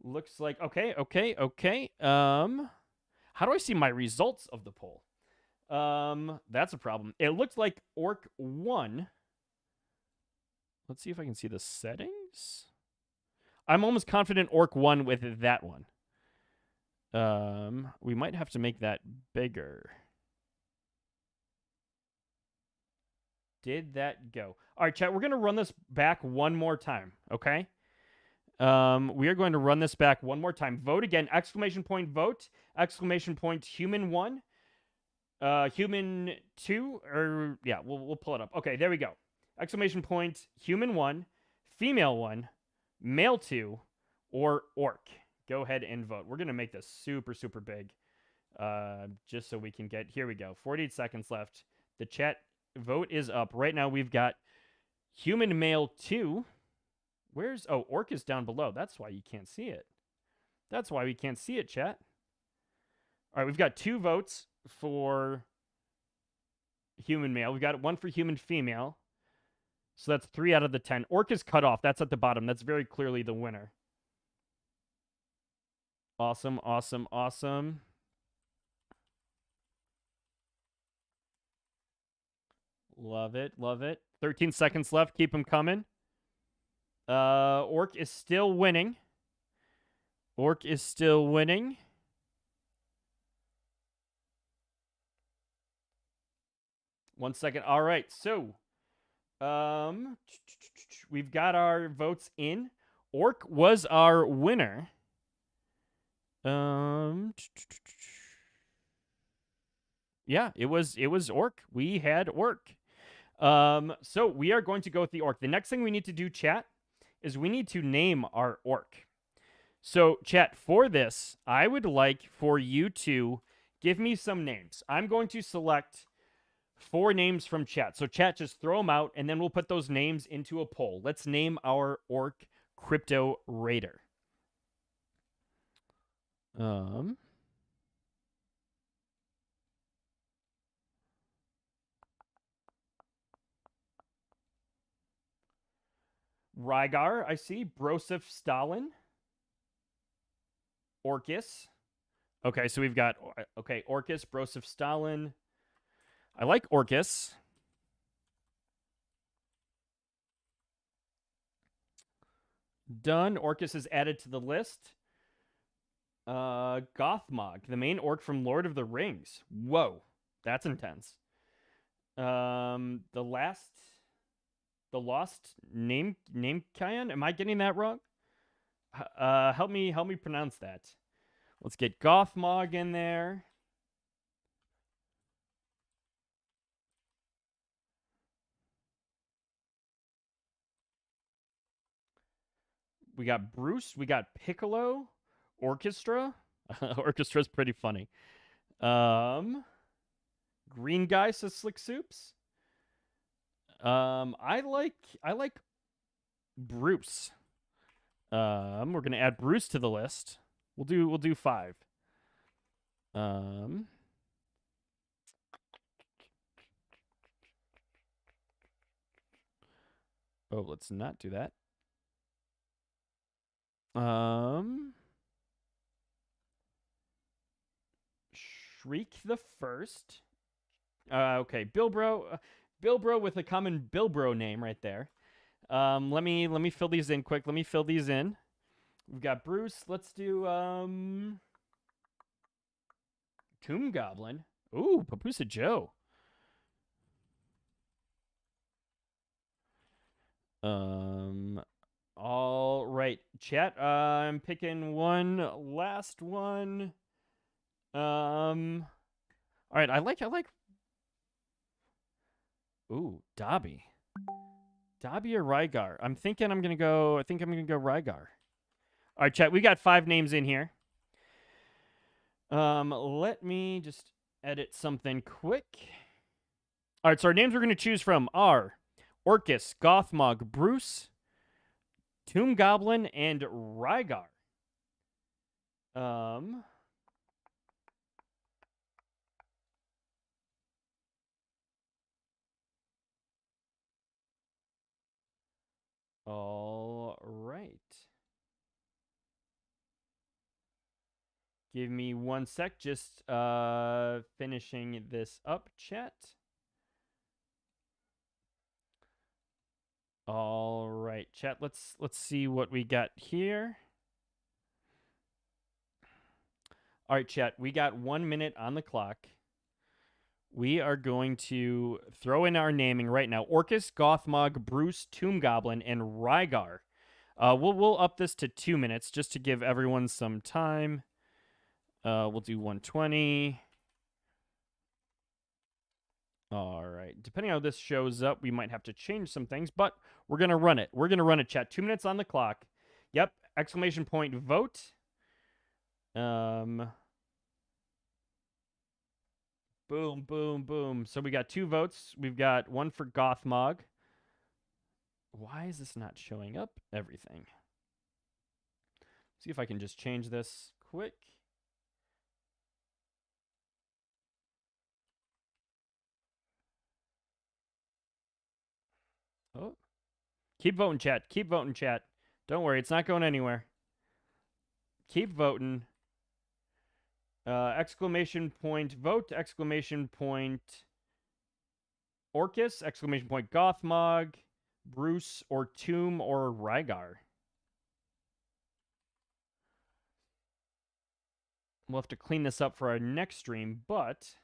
Looks like okay. How do I see my results of the poll? That's a problem. It looks like Orc won. Let's see if I can see the settings. I'm almost confident Orc won with that one. We might have to make that bigger. Did that go? All right, chat, we're going to run this back one more time, okay? We are going to run this back one more time. Vote again, exclamation point vote, exclamation point human 1, human 2, or yeah, we'll pull it up. Okay, there we go. Exclamation point human 1, female 1, male 2, or orc. Go ahead and vote. We're going to make this super, super big, just so we can get, here we go, 48 seconds left. The chat vote is up. Right now we've got human male 2. Where's, oh, orc is down below. That's why you can't see it. That's why we can't see it, chat. All right, we've got 2 votes for human male. We've got 1 for human female. So that's 3 out of the 10. Orc is cut off. That's at the bottom. That's very clearly the winner. Awesome, awesome, awesome. Love it, love it. 13 seconds left. Keep them coming. Orc is still winning. Orc is still winning. One second. All right. So, we've got our votes in. Orc was our winner. Yeah, it was Orc. We had Orc. So we are going to go with the Orc. The next thing we need to do, chat, is we need to name our Orc. So, chat, for this, I would like for you to give me some names. I'm going to select 4 names from chat. So, chat, just throw them out, and then we'll put those names into a poll. Let's name our Orc Crypto Raider. Rygar, I see. Brosif Stalin. Orcus. Okay, so we've got, okay, Orcus, Brosif Stalin. I like Orcus. Done. Orcus is added to the list. Gothmog, the main orc from Lord of the Rings. Whoa, that's intense. The lost name Kion. Am I getting that wrong? Help me pronounce that. Let's get Gothmog in there. We got Bruce. We got Piccolo. Orchestra. Orchestra's pretty funny. Green guy says Slick Soups. I like Bruce. We're gonna add Bruce to the list. We'll do 5. Oh, let's not do that. Shriek the First. Okay, Bilbro. Bilbro with a common Bilbro name right there. Let me fill these in quick. Let me fill these in. We've got Bruce. Let's do Tomb Goblin. Ooh, Papusa Joe. All right, chat. I'm picking one last one. All right, I like. Ooh, Dobby. Dobby or Rygar? I think I'm gonna go Rygar. All right, chat. We got 5 names in here. Let me just edit something quick. All right, so our names we're gonna choose from are Orcus, Gothmog, Bruce, Tomb Goblin, and Rygar. All right. Give me 1 sec, just finishing this up, chat. All right, chat. Let's see what we got here. All right, chat. We got 1 minute on the clock. We are going to throw in our naming right now: Orcus, Gothmog, Bruce, Tomb Goblin, and Rygar. We'll up this to 2 minutes just to give everyone some time. We'll do 120. All right. Depending on how this shows up, we might have to change some things, but we're going to run it. We're going to run it, chat. 2 minutes on the clock. Yep. Exclamation point vote. Boom, boom, boom. So we got 2 votes. We've got 1 for Gothmog. Why is this not showing up? Everything. See if I can just change this quick. Oh. Keep voting, chat. Keep voting, chat. Don't worry. It's not going anywhere. Keep voting. Exclamation point vote. Exclamation point Orcus. Exclamation point Gothmog. Bruce or Tomb or Rygar. We'll have to clean this up for our next stream, but...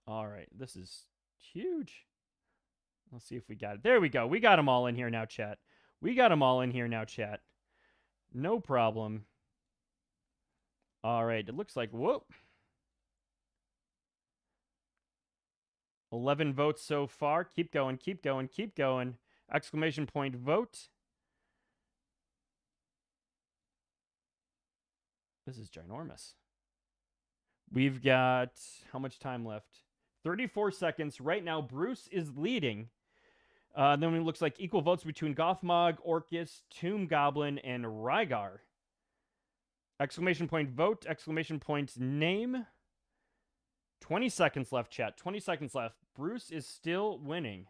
All right, this is huge. Let's see if we got it. There we go. We got them all in here now, chat. We got them all in here now, chat. No problem. All right, it looks like, whoop. 11 votes so far. Keep going, keep going, keep going. Exclamation point vote. This is ginormous. We've got how much time left? 34 seconds. Right now, Bruce is leading. Then it looks like equal votes between Gothmog, Orcus, Tomb Goblin, and Rygar. Exclamation point vote. Exclamation point name. 20 seconds left, chat. 20 seconds left. Bruce is still winning.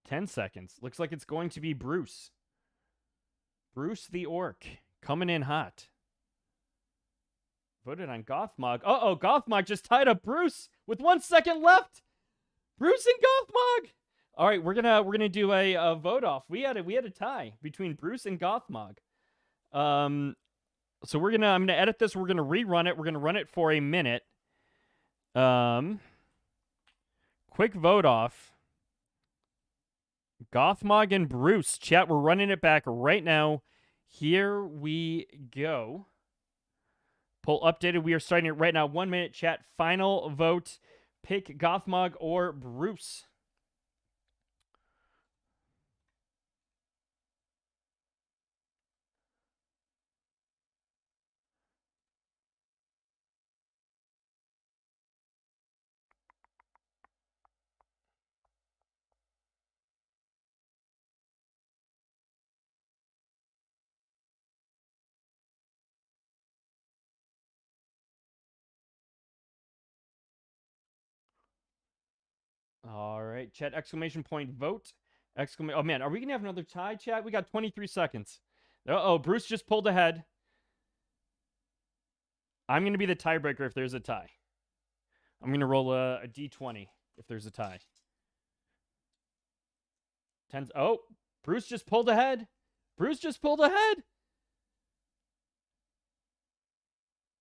$10 seconds. Looks like it's going to be Bruce. Bruce the Orc. Coming in hot. Voted on Gothmog. Uh-oh, Gothmog just tied up Bruce with 1 second left. Bruce and Gothmog. All right, we're gonna do a vote off. We had a tie between Bruce and Gothmog. So I'm gonna edit this. We're gonna rerun it. We're gonna run it for a minute. Quick vote off. Gothmog and Bruce. Chat, we're running it back right now. Here we go. Poll updated. We are starting it right now. 1 minute, chat. Final vote. pick Gothmog or Bruce. All right, chat, exclamation point, vote. Oh, man, are we going to have another tie, chat? We got 23 seconds. Uh-oh, Bruce just pulled ahead. I'm going to be the tiebreaker if there's a tie. I'm going to roll a d20 if there's a tie. Oh, Bruce just pulled ahead. Bruce just pulled ahead.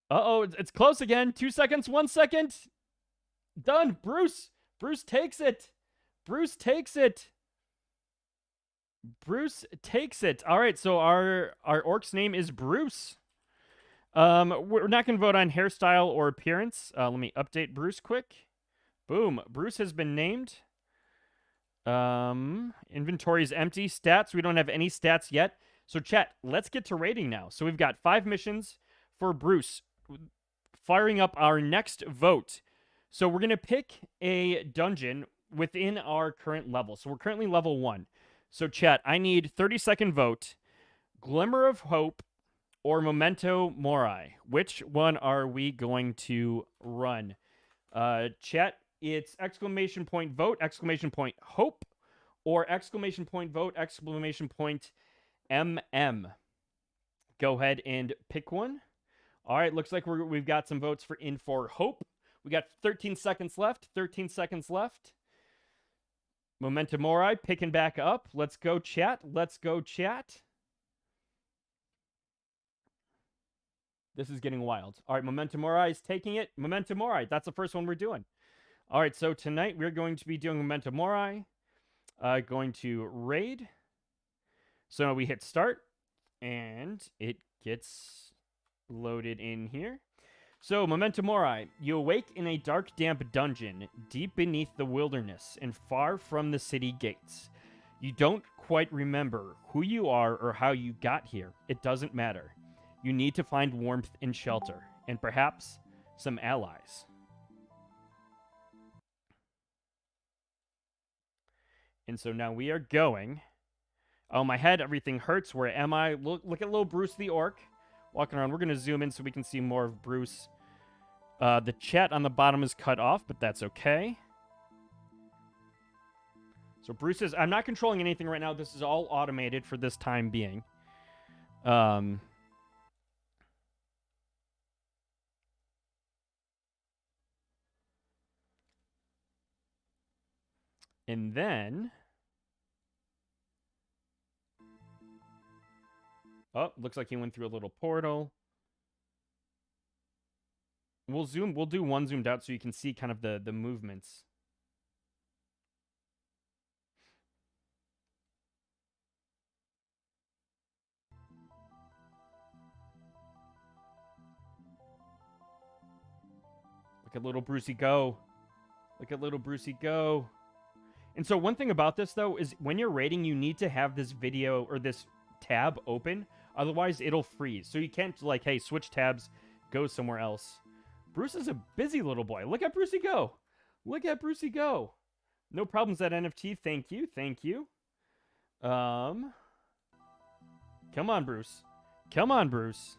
Uh-oh, it's close again. 2 seconds, 1 second. Done. Bruce takes it. Bruce takes it. Bruce takes it. All right, so our orc's name is Bruce. We're not going to vote on hairstyle or appearance. Let me update Bruce quick. Boom. Bruce has been named. Inventory is empty. Stats, we don't have any stats yet. So chat, let's get to rating now. So we've got 5 missions for Bruce. Firing up our next vote. So we're going to pick a dungeon within our current level. So we're currently level 1. So chat, I need 30-second vote. Glimmer of Hope or Memento Mori. Which one are we going to run? Chat, it's exclamation point vote, exclamation point hope, or exclamation point vote, exclamation point MM. Go ahead and pick one. All right, looks like we've got some votes for hope. We got 13 seconds left. 13 seconds left. Memento Mori picking back up. Let's go, chat. Let's go, chat. This is getting wild. All right, Memento Mori is taking it. Memento Mori, that's the first one we're doing. All right, so tonight we're going to be doing Memento Mori. Going to raid. So we hit start, and it gets loaded in here. So, Memento Mori, you awake in a dark, damp dungeon deep beneath the wilderness and far from the city gates. You don't quite remember who you are or how you got here. It doesn't matter. You need to find warmth and shelter, and perhaps some allies. And so now we are going. Oh, my head, everything hurts. Where am I? Look at little Bruce the Orc walking around. We're going to zoom in so we can see more of Bruce. The chat on the bottom is cut off, but that's okay. So Bruce is... I'm not controlling anything right now. This is all automated for this time being. And then... Oh, looks like he went through a little portal. We'll do one zoomed out so you can see kind of the movements. Look at little Brucey go. Look at little Brucey go. And so one thing about this, though, is when you're raiding, you need to have this video or this tab open. Otherwise, it'll freeze. So you can't, like, hey, switch tabs, go somewhere else. Bruce is a busy little boy. Look at Brucey go. Look at Brucey go. No problems at NFT. Thank you. Thank you. Come on, Bruce. Come on, Bruce.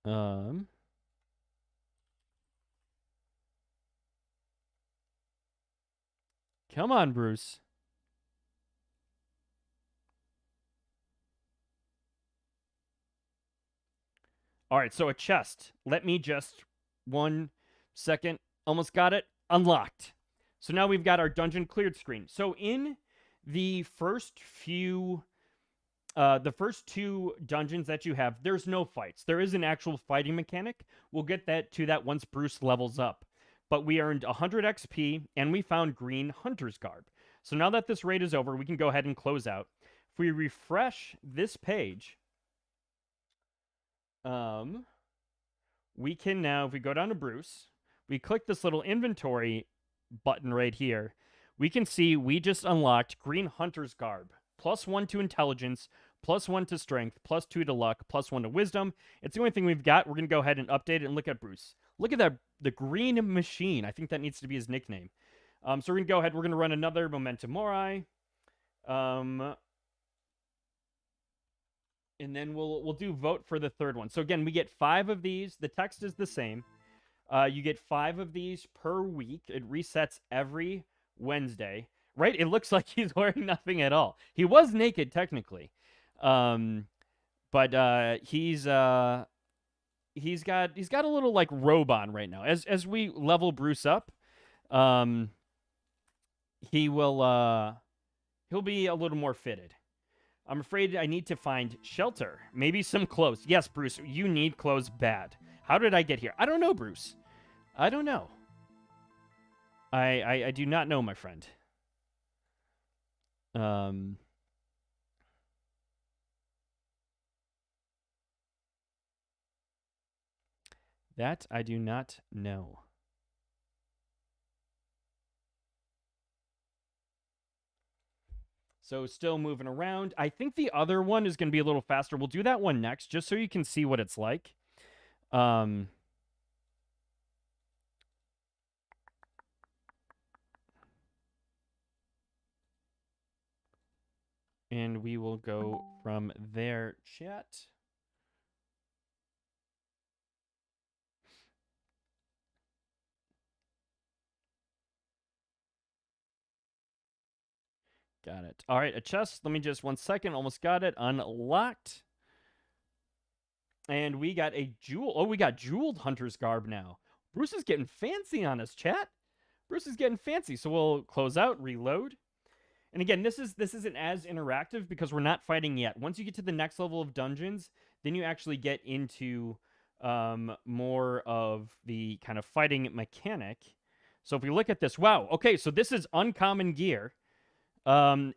Come on, Bruce. All right, so a chest. Let me just 1 second. Almost got it. Unlocked. So now we've got our dungeon cleared screen. So in the first few... the first 2 dungeons that you have, there's no fights. There is an actual fighting mechanic. We'll get to that once Bruce levels up. But we earned 100 XP, and we found green hunter's garb. So now that this raid is over, we can go ahead and close out. If we refresh this page, We can now, if we go down to Bruce, we click this little inventory button right here. We can see we just unlocked Green Hunter's Garb. +1 to intelligence, +1 to strength, +2 to luck, +1 to wisdom. It's the only thing we've got. We're going to go ahead and update it and look at Bruce. Look at that, the green machine. I think that needs to be his nickname. So we're going to go ahead. We're going to run another Momentum Mori. And then we'll do vote for the third one. So again, we get 5 of these. The text is the same. You get 5 of these per week. It resets every Wednesday. Right? It looks like he's wearing nothing at all. He was naked technically, but he's got a little like robe on right now. As we level Bruce up, he'll be a little more fitted. I'm afraid I need to find shelter. Maybe some clothes. Yes, Bruce, you need clothes bad. How did I get here? I don't know, Bruce. I don't know. I do not know, my friend. That I do not know. So still moving around. I think the other one is going to be a little faster. We'll do that one next, just so you can see what it's like. And we will go from there, chat. Got it. All right, a chest. Let me just 1 second. Almost got it. Unlocked. And we got a jewel. Oh, we got jeweled Hunter's Garb now. Bruce is getting fancy on us, chat. Bruce is getting fancy. So we'll close out, reload. And again, this isn't as interactive because we're not fighting yet. Once you get to the next level of dungeons, then you actually get into more of the kind of fighting mechanic. So if we look at this, wow. Okay, so this is uncommon gear. And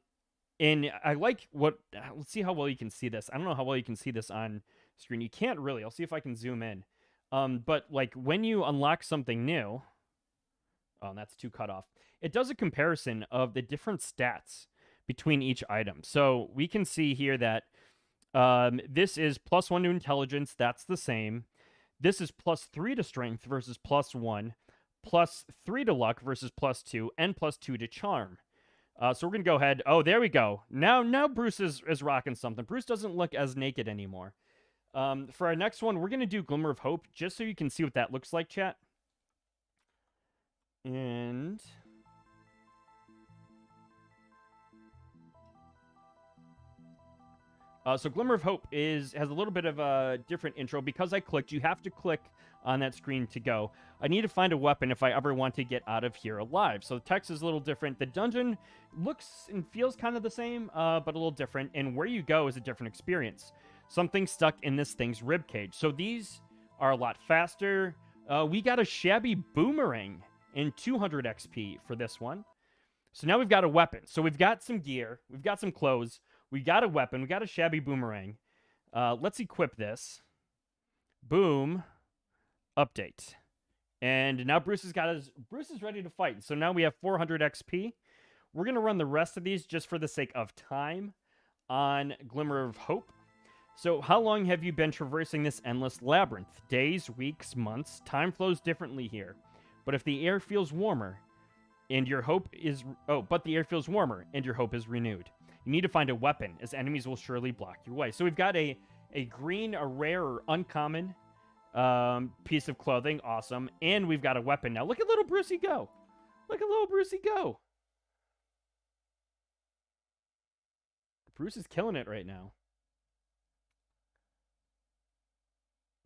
I like what... Let's see how well you can see this. I don't know how well you can see this on screen. You can't really. I'll see if I can zoom in. But like when you unlock something new... Oh, that's too cut off. It does a comparison of the different stats between each item. So we can see here that this is +1 to intelligence. That's the same. This is +3 to strength versus +1. +3 to luck versus +2. And +2 to charm. So we're going to go ahead. Oh, there we go. Now Bruce is rocking something. Bruce doesn't look as naked anymore. For our next one, we're going to do Glimmer of Hope, just so you can see what that looks like, chat. And... so Glimmer of Hope has a little bit of a different intro. Because I clicked, you have to click on that screen to go. I need to find a weapon if I ever want to get out of here alive. So the text is a little different. The dungeon looks and feels kind of the same, but a little different. And where you go is a different experience. Something stuck in this thing's ribcage. So these are a lot faster. We got a shabby boomerang and 200 XP for this one. So now we've got a weapon. So we've got some gear. We've got some clothes. We got a weapon. We got a shabby boomerang. Let's equip this. Boom. Update. And now Bruce is ready to fight. So now we have 400 XP. We're going to run the rest of these just for the sake of time on Glimmer of Hope. So how long have you been traversing this endless labyrinth? Days, weeks, months. Time flows differently here. But if the air feels warmer and your hope is... Oh, but the air feels warmer and your hope is renewed. You need to find a weapon, as enemies will surely block your way. So we've got a green, a rare, or uncommon piece of clothing. Awesome. And we've got a weapon now. Look at little Brucey go. Look at little Brucey go. Bruce is killing it right now.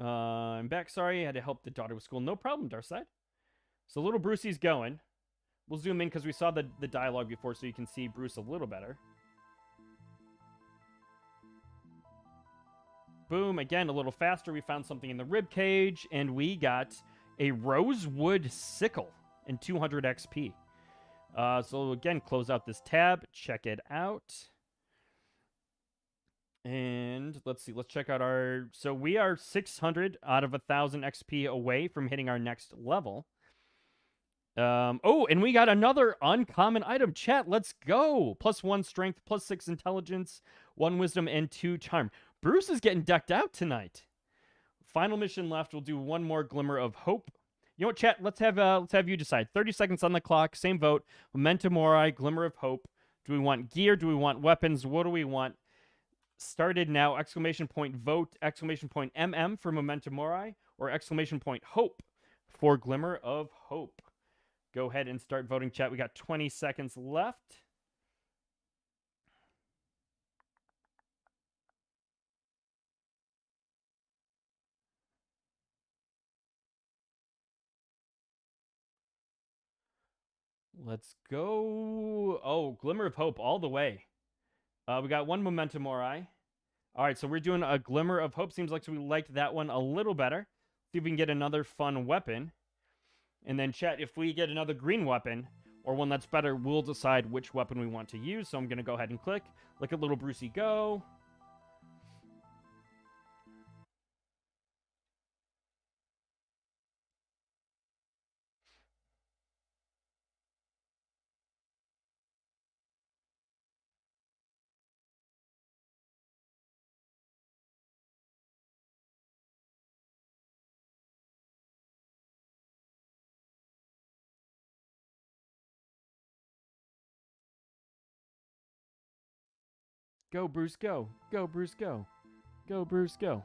I'm back. Sorry, I had to help the daughter with school. No problem, Darside. So little Brucey's going. We'll zoom in because we saw the dialogue before, so you can see Bruce a little better. Boom, again, a little faster. We found something in the rib cage, and we got a rosewood sickle and 200 XP. So again, close out this tab. Check it out. And let's see. Let's check out our. So we are 600 out of 1,000 XP away from hitting our next level. Oh, and we got another uncommon item. Chat, let's go. +1 strength, +6 intelligence, 1 wisdom, and 2 charm. Bruce is getting decked out tonight. Final mission left. We'll do one more glimmer of hope. You know what, chat? Let's have you decide. 30 seconds on the clock. Same vote. Memento Mori, glimmer of hope. Do we want gear? Do we want weapons? What do we want? Started now! Exclamation point vote! Exclamation point for Memento Mori, or exclamation point hope for Glimmer of Hope. Go ahead and start voting, chat. We got 20 seconds left. Let's go. Oh, Glimmer of Hope all the way. We got one Memento Mori. All right, so we're doing a Glimmer of Hope. Seems like we liked that one a little better. See if we can get another fun weapon. And then, chat, if we get another green weapon or one that's better, we'll decide which weapon we want to use. So I'm going to go ahead and click. Look at little Brucey go. Go, Bruce, go. Go, Bruce, go. Go, Bruce, go.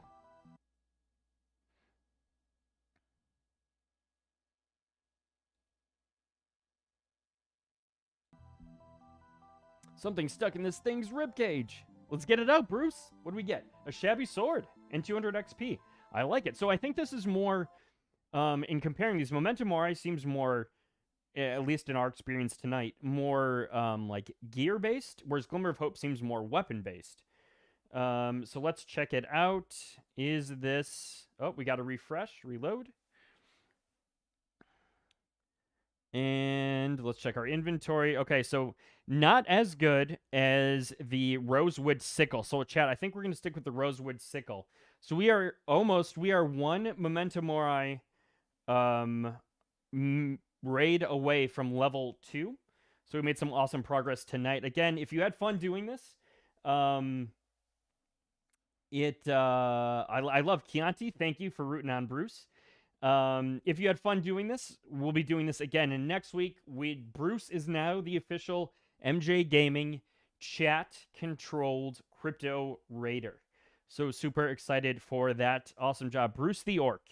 Something stuck in this thing's ribcage. Let's get it out, Bruce. What do we get? A shabby sword and 200 XP. I like it. So I think this is more, in comparing these, Memento Mori seems more, at least in our experience tonight, more like gear-based, whereas Glimmer of Hope seems more weapon-based. So let's check it out. Is this... Oh, we got to refresh, reload. And let's check our inventory. Okay, so not as good as the Rosewood Sickle. So, chat, I think we're going to stick with the Rosewood Sickle. So we are one Memento Mori raid away from level 2. So we made some awesome progress tonight. Again, if you had fun doing this, I love Chianti. Thank you for rooting on Bruce. If you had fun doing this, we'll be doing this again. And next week, Bruce is now the official MJ Gaming chat-controlled crypto raider. So super excited for that. Awesome job, Bruce the Orc.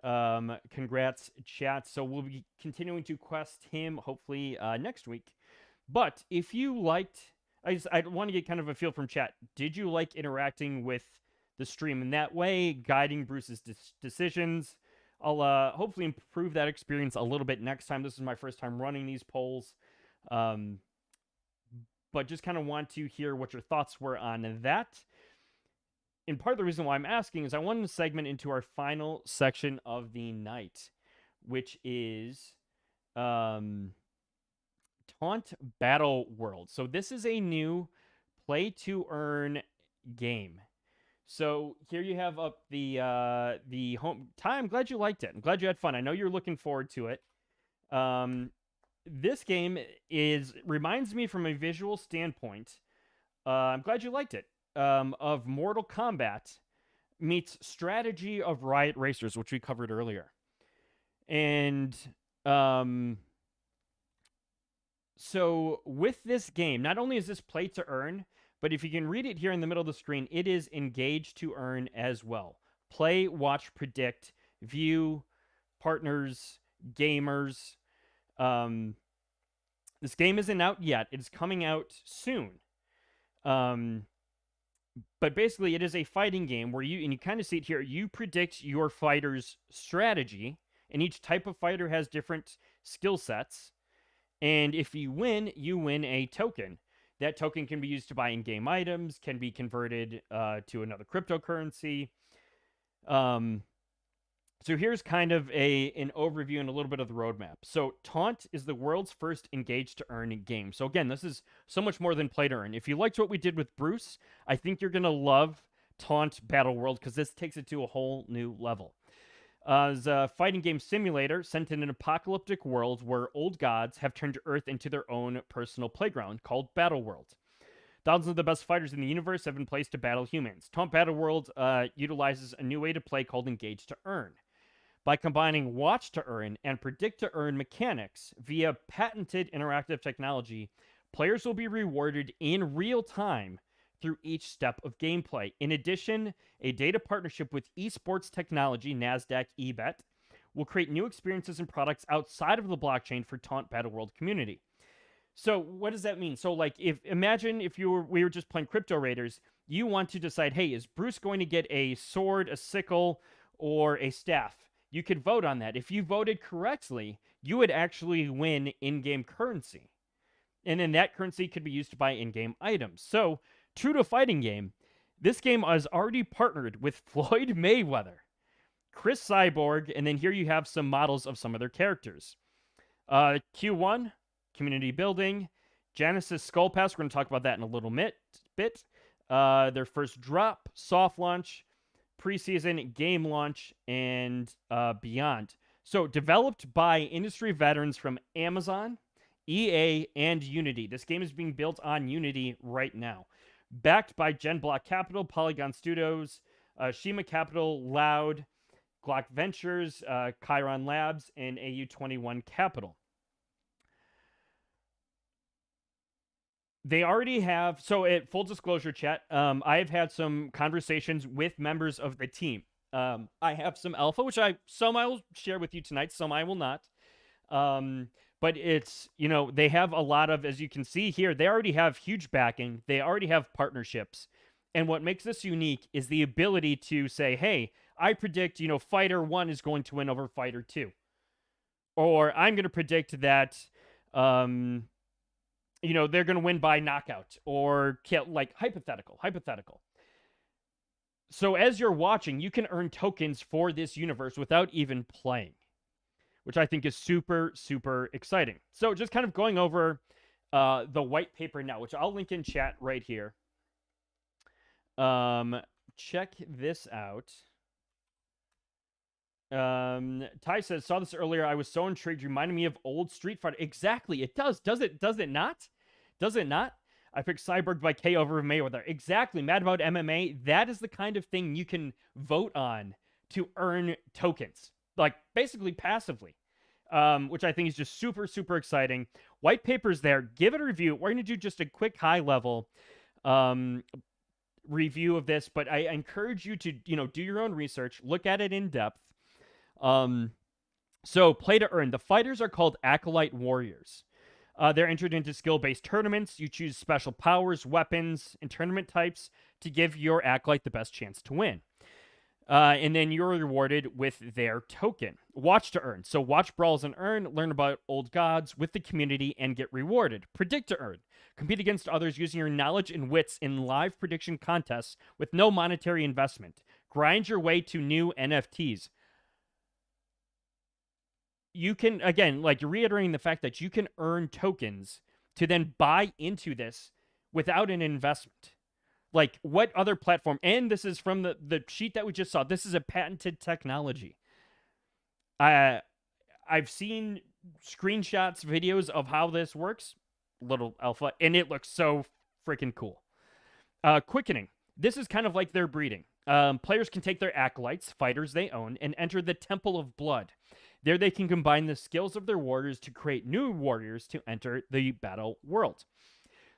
Congrats, chat. So we'll be continuing to quest him hopefully next week. But if you liked, I want to get kind of a feel from chat. Did you like interacting with the stream in that way, guiding Bruce's decisions? I'll hopefully improve that experience a little bit next time. This is my first time running these polls. But just kind of want to hear what your thoughts were on that. And part of the reason why I'm asking is I wanted to segment into our final section of the night, which is Taunt Battle World. So this is a new Play-2-Earn game. So here you have up the home. Ty, I'm glad you liked it. I'm glad you had fun. I know you're looking forward to it. This game reminds me from a visual standpoint. I'm glad you liked it. Of Mortal Kombat meets strategy of Riot Racers, which we covered earlier. And so with this game, not only is this Play to Earn, but if you can read it here in the middle of the screen, it is Engage to Earn as well. Play, watch, predict, view, partners, gamers. This game isn't out yet. It's coming out soon. But basically, it is a fighting game where and you kind of see it here, you predict your fighter's strategy, and each type of fighter has different skill sets. And if you win a token. That token can be used to buy in-game items, can be converted to another cryptocurrency. So So here's kind of an overview and a little bit of the roadmap. So Taunt is the world's first engage-to-earn game. So again, this is so much more than play-to-earn. If you liked what we did with Bruce, I think you're going to love Taunt Battle World because this takes it to a whole new level. It's a fighting game simulator set in an apocalyptic world where old gods have turned Earth into their own personal playground called Battle World. Thousands of the best fighters in the universe have been placed to battle humans. Taunt Battle World utilizes a new way to play called Engage to Earn. By combining watch to earn and predict to earn mechanics via patented interactive technology, players will be rewarded in real time through each step of gameplay. In addition, a data partnership with esports technology, NASDAQ eBet, will create new experiences and products outside of the blockchain for Taunt Battle World community. So what does that mean? So like imagine if we were just playing Crypto Raiders, you want to decide, hey, is Bruce going to get a sword, a sickle, or a staff? You could vote on that. If you voted correctly, you would actually win in-game currency. And then that currency could be used to buy in-game items. So, true to a fighting game, this game has already partnered with Floyd Mayweather, Chris Cyborg, and then here you have some models of some of their characters. Q1, community building. Genesis Skull Pass, we're going to talk about that in a little bit. Their first drop, soft launch, preseason, game launch, and beyond. So, developed by industry veterans from Amazon, EA, and Unity. This game is being built on Unity right now. Backed by Gen Block Capital, Polygon Studios, Shima Capital, Loud, Glock Ventures, Chiron Labs, and AU21 Capital. They already have, so at full disclosure, chat, I have had some conversations with members of the team. I have some alpha, which some I will share with you tonight, some I will not. But it's, they have a lot of, as you can see here, they already have huge backing. They already have partnerships. And what makes this unique is the ability to say, hey, I predict, Fighter 1 is going to win over Fighter 2. Or I'm going to predict that, they're going to win by knockout or kill, like hypothetical. So as you're watching, you can earn tokens for this universe without even playing, which I think is super, super exciting. So just kind of going over the white paper now, which I'll link in chat right here. Check this out. Ty says, saw this earlier. I was so intrigued. Reminded me of old Street Fighter. Exactly. It does. Does it not? Does it not? I picked Cyborg by K over Mayweather. Exactly. Mad About MMA. That is the kind of thing you can vote on to earn tokens. Like, basically passively. Which I think is just super, super exciting. White paper's there. Give it a review. We're going to do just a quick high-level review of this, but I encourage you to, do your own research. Look at it in depth. So, play to earn. The fighters are called Acolyte Warriors. They're entered into skill-based tournaments. You choose special powers, weapons, and tournament types to give your Acolyte the best chance to win. And then you're rewarded with their token. Watch to earn. So watch brawls and earn, learn about old gods with the community, and get rewarded. Predict to earn. Compete against others using your knowledge and wits in live prediction contests with no monetary investment. Grind your way to new NFTs. You can, again, like reiterating the fact that you can earn tokens to then buy into this without an investment. Like, what other platform? And this is from the sheet that we just saw. This is a patented technology. I've seen screenshots, videos of how this works. Little alpha. And it looks so freaking cool. Quickening. This is kind of like their breeding. Players can take their acolytes, fighters they own, and enter the Temple of Blood. There they can combine the skills of their warriors to create new warriors to enter the battle world.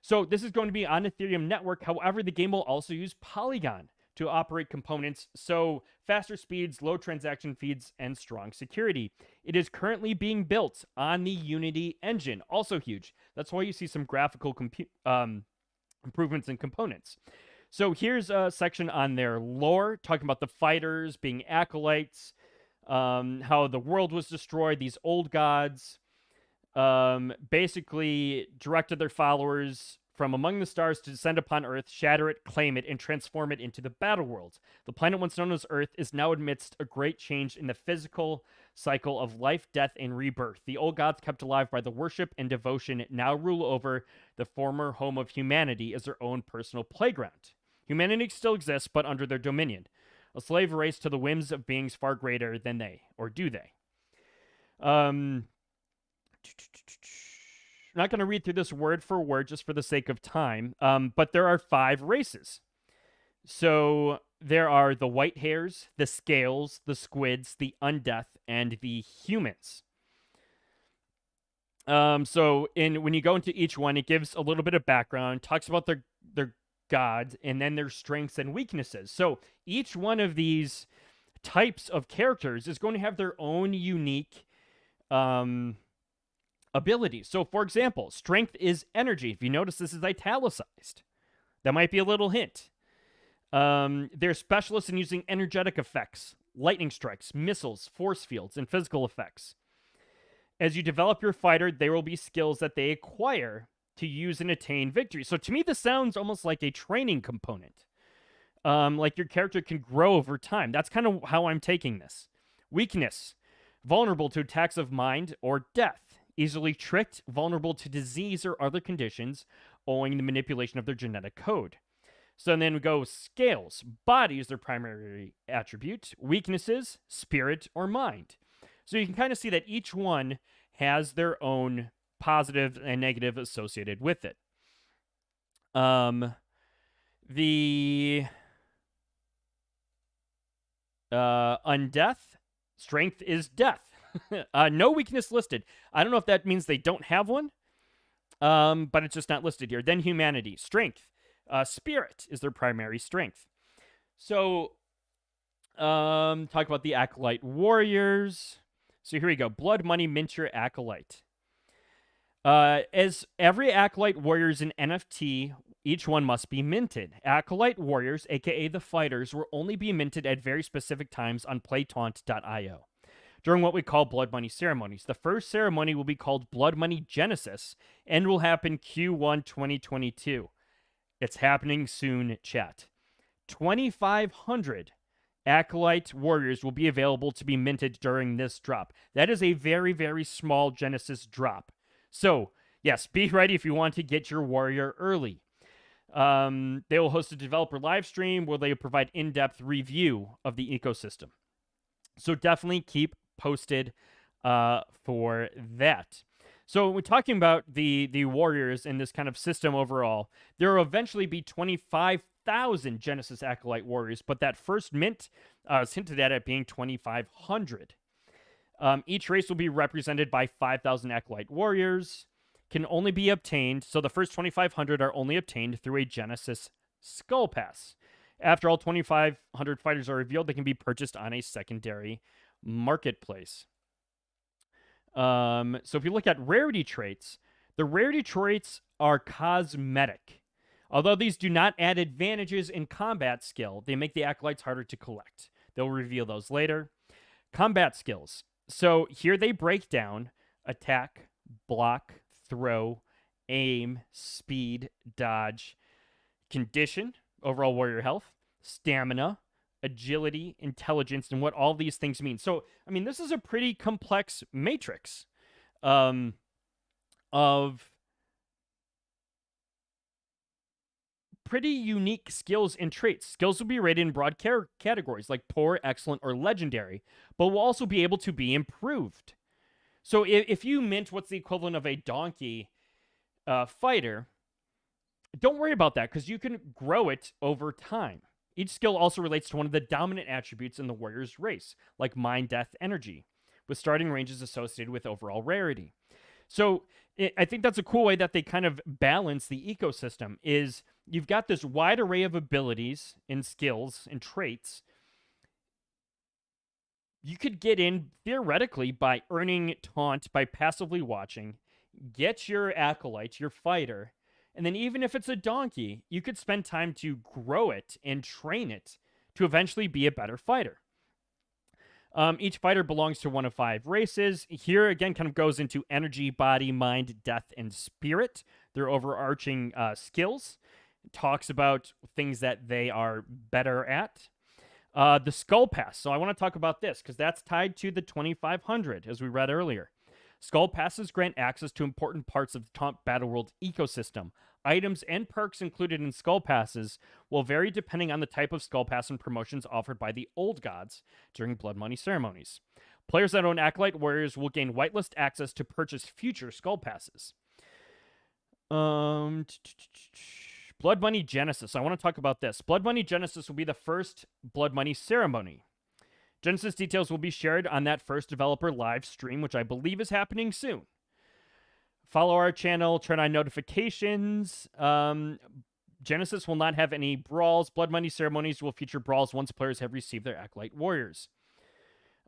So this is going to be on Ethereum network. However, the game will also use Polygon to operate components. So faster speeds, low transaction fees, and strong security. It is currently being built on the Unity engine. Also huge. That's why you see some graphical improvements in components. So here's a section on their lore, talking about the fighters being acolytes, how the world was destroyed, these old gods, basically directed their followers from among the stars to descend upon Earth, shatter it, claim it, and transform it into the battle world. The planet once known as Earth is now amidst a great change in the physical cycle of life, death, and rebirth. The old gods kept alive by the worship and devotion now rule over the former home of humanity as their own personal playground. Humanity still exists, but under their dominion. A slave race to the whims of beings far greater than they, or do they? I'm not going to read through this word for word just for the sake of time, but there are 5 races. So there are the white hairs, the scales, the squids, the undeath, and the humans. So when you go into each one, it gives a little bit of background, talks about their gods, and then their strengths and weaknesses. So each one of these types of characters is going to have their own unique abilities. So, for example, strength is energy. If you notice, this is italicized. That might be a little hint. They're specialists in using energetic effects, lightning strikes, missiles, force fields, and physical effects. As you develop your fighter, there will be skills that they acquire to use and attain victory. So to me, this sounds almost like a training component. Like your character can grow over time. That's kind of how I'm taking this. Weakness. Vulnerable to attacks of mind or death. Easily tricked, vulnerable to disease or other conditions owing to the manipulation of their genetic code. So then we go scales. Body is their primary attribute. Weaknesses, spirit or mind. So you can kind of see that each one has their own positive and negative associated with it. The undeath, strength is death. No weakness listed. I don't know if that means they don't have one, but it's just not listed here. Then humanity, strength, spirit is their primary strength. So, talk about the Acolyte Warriors. So here we go. Blood Money Minter Acolyte. As every Acolyte Warrior is an NFT, each one must be minted. Acolyte Warriors, aka the fighters, will only be minted at very specific times on Play-2-Earn during what we call Blood Money ceremonies. The first ceremony will be called Blood Money Genesis and will happen Q1 2022. It's happening soon, chat. 2,500 Acolyte Warriors will be available to be minted during this drop. That is a very, very small Genesis drop. So, yes, be ready if you want to get your warrior early. They will host a developer live stream where they will provide in-depth review of the ecosystem. So definitely keep posted for that. So when we're talking about the warriors in this kind of system overall, there will eventually be 25,000 Genesis Acolyte Warriors, but that first mint is hinted at being 2,500. Each race will be represented by 5,000 Acolyte Warriors, can only be obtained, so the first 2,500 are only obtained through a Genesis Skull Pass. After all 2,500 fighters are revealed, they can be purchased on a secondary marketplace. So if you look at rarity traits, the rarity traits are cosmetic. Although these do not add advantages in combat skill, they make the acolytes harder to collect. They'll reveal those later. Combat skills. So here they break down attack, block, throw, aim, speed, dodge, condition, overall warrior health, stamina, agility, intelligence, and what all these things mean. So, I mean, this is a pretty complex matrix of pretty unique skills and traits. Skills will be rated in broad categories like poor, excellent, or legendary, but will also be able to be improved. So if you mint what's the equivalent of a donkey fighter, don't worry about that because you can grow it over time. Each skill also relates to one of the dominant attributes in the warrior's race, like mind, death, energy, with starting ranges associated with overall rarity. So I think that's a cool way that they kind of balance the ecosystem is you've got this wide array of abilities and skills and traits. You could get in theoretically by earning taunt, by passively watching, get your acolyte, your fighter, and then even if it's a donkey, you could spend time to grow it and train it to eventually be a better fighter. Each fighter belongs to one of 5 races. Here, again, kind of goes into energy, body, mind, death, and spirit. Their overarching skills. It talks about things that they are better at. The Skull Pass. So I want to talk about this because that's tied to the 2500, as we read earlier. Skull Passes grant access to important parts of the Taunt Battleworld ecosystem. Items and perks included in Skull Passes will vary depending on the type of Skull Pass and promotions offered by the Old Gods during Blood Money ceremonies. Players that own Acolyte Warriors will gain whitelist access to purchase future Skull Passes. Blood Money Genesis. I want to talk about this. Blood Money Genesis will be the first Blood Money ceremony. Genesis details will be shared on that first developer live stream, which I believe is happening soon. Follow our channel, turn on notifications. Genesis will not have any brawls. Blood Money ceremonies will feature brawls once players have received their Acolyte Warriors.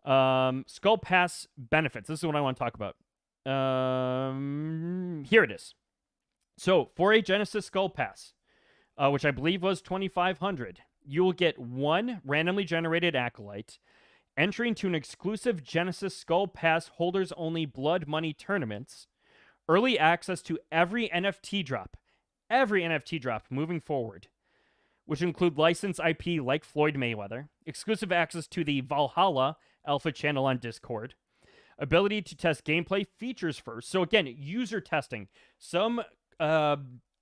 Skull Pass benefits. This is what I want to talk about. Here it is. So, for a Genesis Skull Pass, which I believe was 2,500, you will get 1 randomly generated Acolyte, entry into an exclusive Genesis Skull Pass holders-only Blood Money tournaments, early access to every NFT drop moving forward, which include licensed IP like Floyd Mayweather, exclusive access to the Valhalla Alpha channel on Discord, ability to test gameplay features first. So again, user testing. Some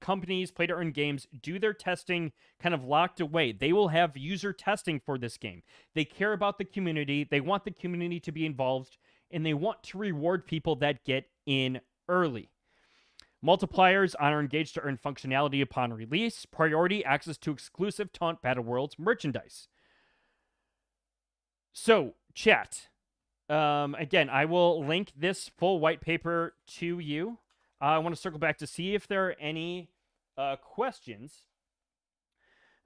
companies, Play-to-Earn games, do their testing kind of locked away. They will have user testing for this game. They care about the community. They want the community to be involved, and they want to reward people that get in early. Multipliers are engaged to earn functionality upon release. Priority access to exclusive Taunt Battleworlds merchandise. So, chat. Again, I will link this full white paper to you. I want to circle back to see if there are any questions.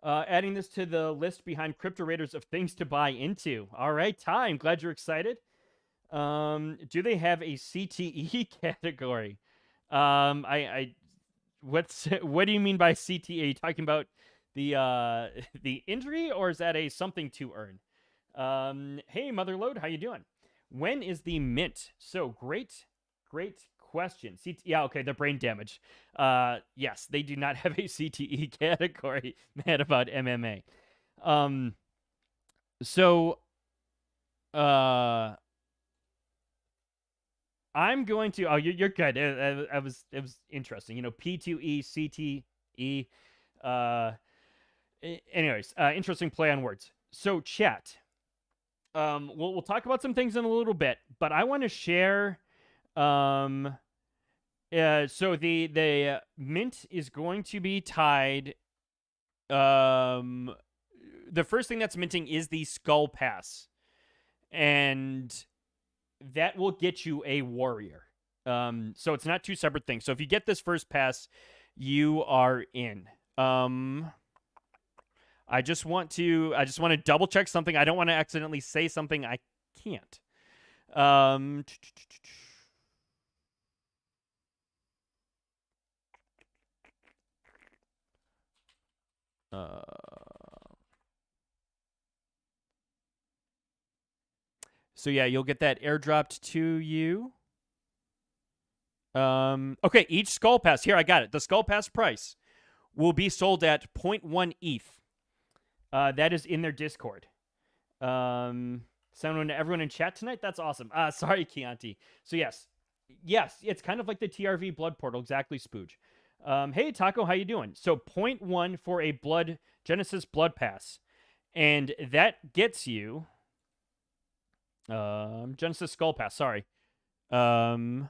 Adding this to the list behind Crypto Raiders of things to buy into. All right, Ty, I'm glad you're excited. Do they have a CTE category? What do you mean by CTE? Are you talking about the injury, or is that a something to earn? Hey, Motherload, how you doing? When is the mint? So great question. Yeah, okay, the brain damage. Yes, they do not have a CTE category. Mad about MMA. I'm going to. Oh, you're good. It was interesting. You know, P2E, CTE. Anyways, interesting play on words. So, chat. We'll talk about some things in a little bit, but I want to share. So the mint is going to be tied. The first thing that's minting is the Skull Pass, and that will get you a warrior. So it's not 2 separate things. So if you get this first pass, you are in. I just want to double check something. I don't want to accidentally say something I can't. So yeah, you'll get that airdropped to you. Okay, each Skull Pass. Here, I got it. The Skull Pass price will be sold at 0.1 ETH. That is in their Discord. Someone, everyone in chat tonight? That's awesome. Sorry, Chianti. So yes, it's kind of like the TRV Blood Portal. Exactly, Spooge. Hey, Taco, how you doing? So 0.1 for a Genesis Blood Pass. And that gets you... Genesis Skull Pass, sorry. That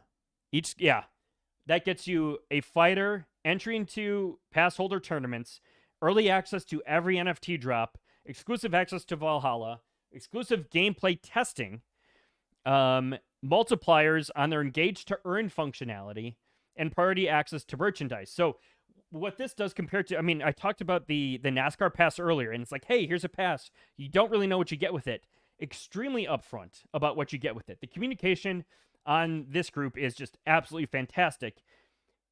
gets you a fighter, entry into pass holder tournaments, early access to every NFT drop, exclusive access to Valhalla, exclusive gameplay testing, multipliers on their engaged to earn functionality, and priority access to merchandise. So what this does compared to, I mean, I talked about the NASCAR pass earlier, and it's like, hey, here's a pass. You don't really know what you get with it. Extremely upfront about what you get with it. The communication on this group is just absolutely fantastic.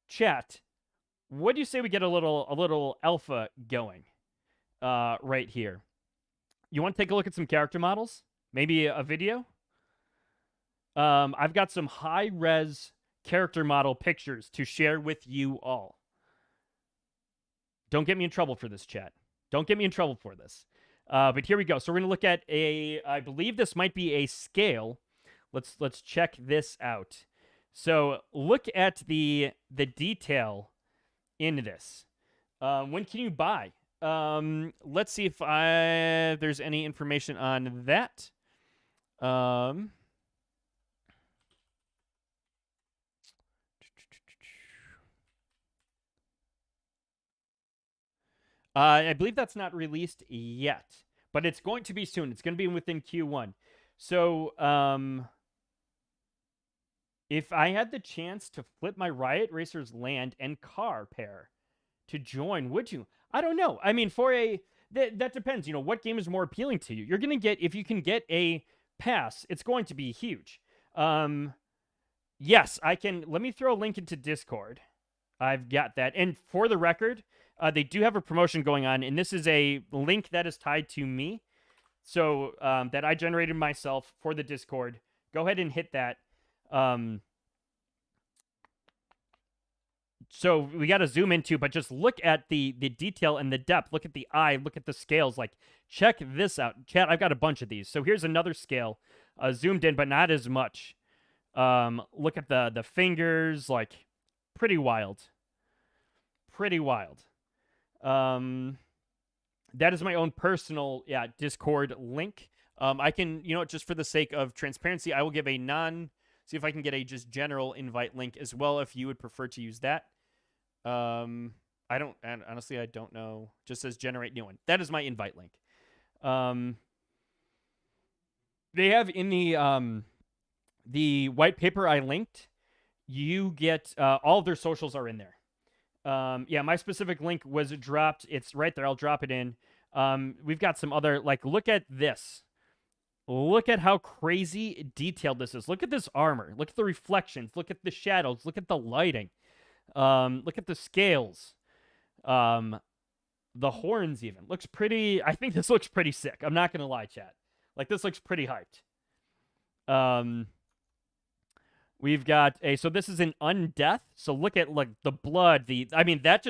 Chat, what do you say we get a little alpha going right here? You want to take a look at some character models? Maybe a video? I've got some high-res character model pictures to share with you all. Don't get me in trouble for this, chat. Don't get me in trouble for this. But here we go. So we're going to look at I believe this might be a scale. Let's check this out. So look at the detail in this. When can you buy? Let's see if there's any information on that. I believe that's not released yet, but it's going to be soon. It's going to be within Q1. So, if I had the chance to flip my Riot Racers land and car pair to join, would you? I don't know. I mean, for that depends. You know, what game is more appealing to you? You're going to get, if you can get a pass, it's going to be huge. Yes, I can. Let me throw a link into Discord. I've got that. And for the record, they do have a promotion going on, and this is a link that is tied to me. So that I generated myself for the Discord. Go ahead and hit that. So we got to zoom into, but just look at the detail and the depth. Look at the eye. Look at the scales. Like, check this out. Chat, I've got a bunch of these. So here's another scale. Zoomed in, but not as much. Look at the fingers. Like, pretty wild. Pretty wild. That is my own personal, Discord link. I can, just for the sake of transparency, I will give see if I can get a just general invite link as well if you would prefer to use that. Honestly, I don't know. Just says generate new one. That is my invite link. They have in the white paper I linked, you get, all of their socials are in there. My specific link was dropped. It's right there. I'll drop it in. We've got some other, like, look at this. Look at how crazy detailed this is. Look at this armor. Look at the reflections. Look at the shadows. Look at the lighting. Look at the scales. The horns even. Looks pretty, I think this looks pretty sick. I'm not going to lie, chat. Like, this looks pretty hyped. We've got so this is an undeath. So look at, like, the blood. That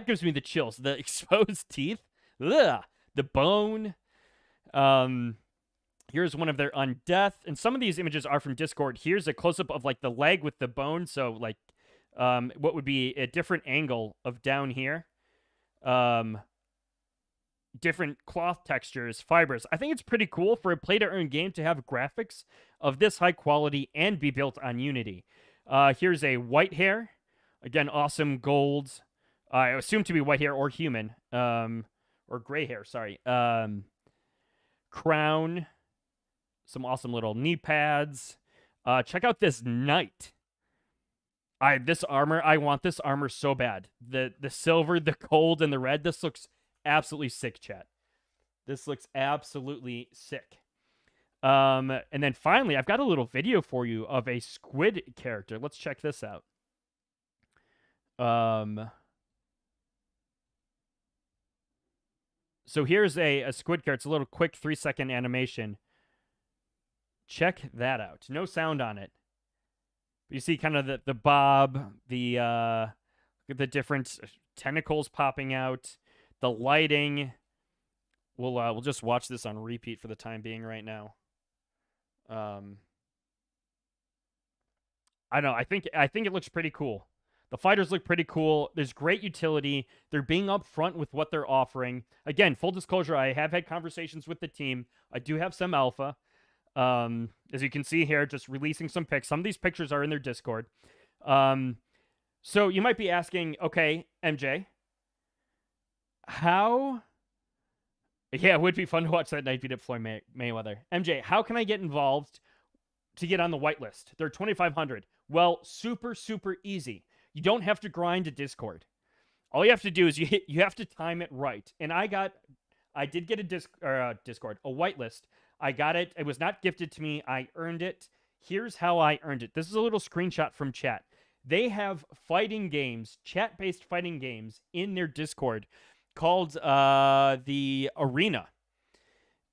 gives me the chills. The exposed teeth. Ugh. The bone. Here's one of their undeath. And some of these images are from Discord. Here's a close-up of, like, the leg with the bone. So, like, what would be a different angle of down here. Different cloth textures, fibers. I think it's pretty cool for a play-to-earn game to have graphics of this high quality and be built on Unity. Here's a white hair. Again, awesome gold. I assume to be white hair or human. Or gray hair, sorry. Crown. Some awesome little knee pads. Check out this knight. This armor, I want this armor so bad. The silver, the gold, and the red. This looks absolutely sick, chat. This looks absolutely sick. And then finally, I've got a little video for you of a squid character. Let's check this out. So here's a squid character. It's a little quick 3-second animation. Check that out. No sound on it. But you see kind of the bob, the different tentacles popping out, the lighting. We'll just watch this on repeat for the time being right now. I don't know. I think it looks pretty cool. The fighters look pretty cool. There's great utility. They're being upfront with what they're offering. Again, full disclosure, I have had conversations with the team. I do have some alpha. As you can see here, just releasing some pics. Some of these pictures are in their Discord. So you might be asking, okay, MJ, how... Yeah, it would be fun to watch that night beat up Floyd Mayweather. MJ, how can I get involved to get on the whitelist? They're 2,500. Well, super, super easy. You don't have to grind a Discord. All you have to do is you have to time it right. And I did get a Discord, a whitelist. I got it. It was not gifted to me. I earned it. Here's how I earned it. This is a little screenshot from chat. They have fighting games, chat-based fighting games in their Discord called the Arena.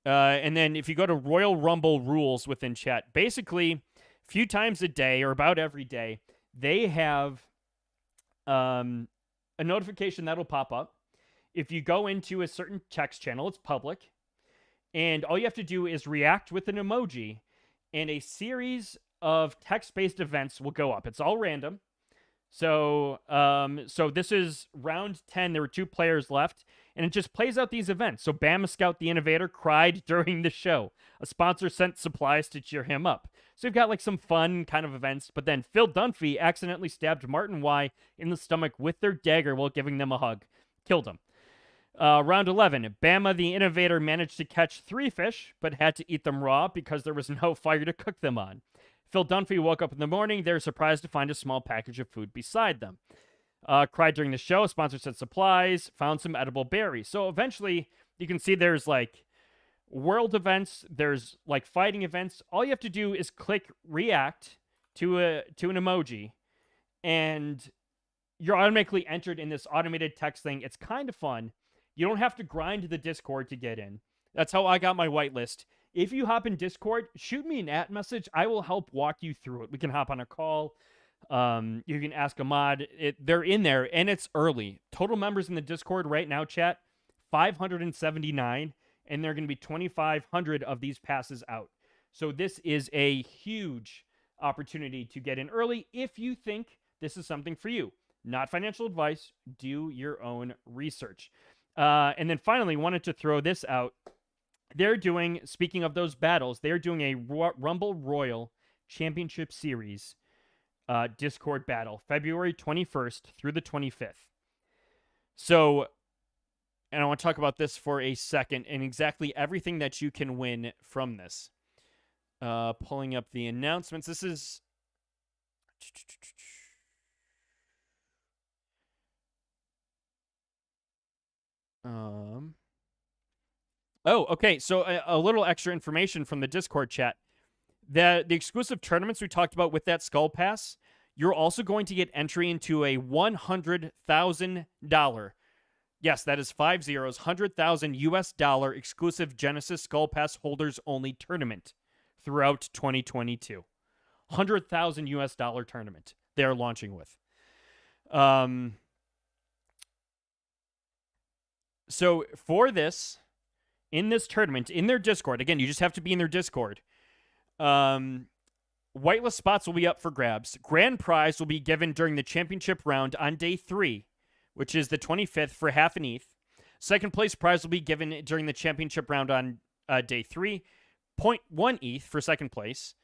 And then if you go to Royal Rumble rules within chat, basically, a few times a day or about every day, they have a notification that'll pop up. If you go into a certain text channel, it's public, and all you have to do is react with an emoji, and a series of text-based events will go up. It's all random. So this is round 10. There were 2 players left, and it just plays out these events. So Bama Scout the Innovator cried during the show. A sponsor sent supplies to cheer him up. So you've got like some fun kind of events, but then Phil Dunphy accidentally stabbed Martin Y in the stomach with their dagger while giving them a hug. Killed him. Round 11, Bama the Innovator managed to catch 3 fish, but had to eat them raw because there was no fire to cook them on. Phil Dunphy woke up in the morning. They were surprised to find a small package of food beside them. Cried during the show. Sponsor said supplies. Found some edible berries. So eventually, you can see there's like world events. There's like fighting events. All you have to do is click react to an emoji, and you're automatically entered in this automated text thing. It's kind of fun. You don't have to grind the Discord to get in. That's how I got my whitelist. If you hop in Discord, shoot me an @ message. I will help walk you through it. We can hop on a call. You can ask a mod. They're in there, and it's early. Total members in the Discord right now, chat, 579, and there are going to be 2,500 of these passes out. So this is a huge opportunity to get in early if you think this is something for you. Not financial advice. Do your own research. And then finally, wanted to throw this out. They're doing, speaking of those battles, they're doing a Rumble Royal Championship Series Discord battle, February 21st through the 25th. So, and I want to talk about this for a second and exactly everything that you can win from this. Pulling up the announcements. This is... Oh, okay. So a little extra information from the Discord chat. The exclusive tournaments we talked about with that Skull Pass, you're also going to get entry into a $100,000. Yes, that is 5 zeros, $100,000 exclusive Genesis Skull Pass holders only tournament throughout 2022. $100,000 tournament they are launching with. So for this, in this tournament, in their Discord, again, you just have to be in their Discord. Whitelist spots will be up for grabs. Grand prize will be given during the championship round on day 3, which is the 25th for half an ETH. Second place prize will be given during the championship round on day 3, 0.1 ETH for second place.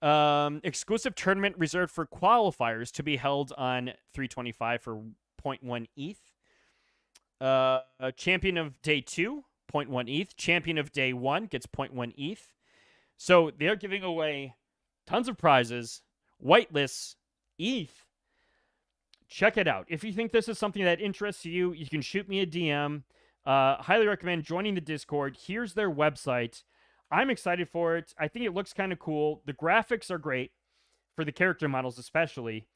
Exclusive tournament reserved for qualifiers to be held on 325 for 0.1 ETH. Champion of day 2, 0.1 ETH. Champion of day 1 gets 0.1 ETH. So they're giving away tons of prizes, whitelists, ETH. Check it out. If you think this is something that interests you, you can shoot me a DM. Highly recommend joining the Discord. Here's their website. I'm excited for it. I think it looks kind of cool. The graphics are great for the character models especially.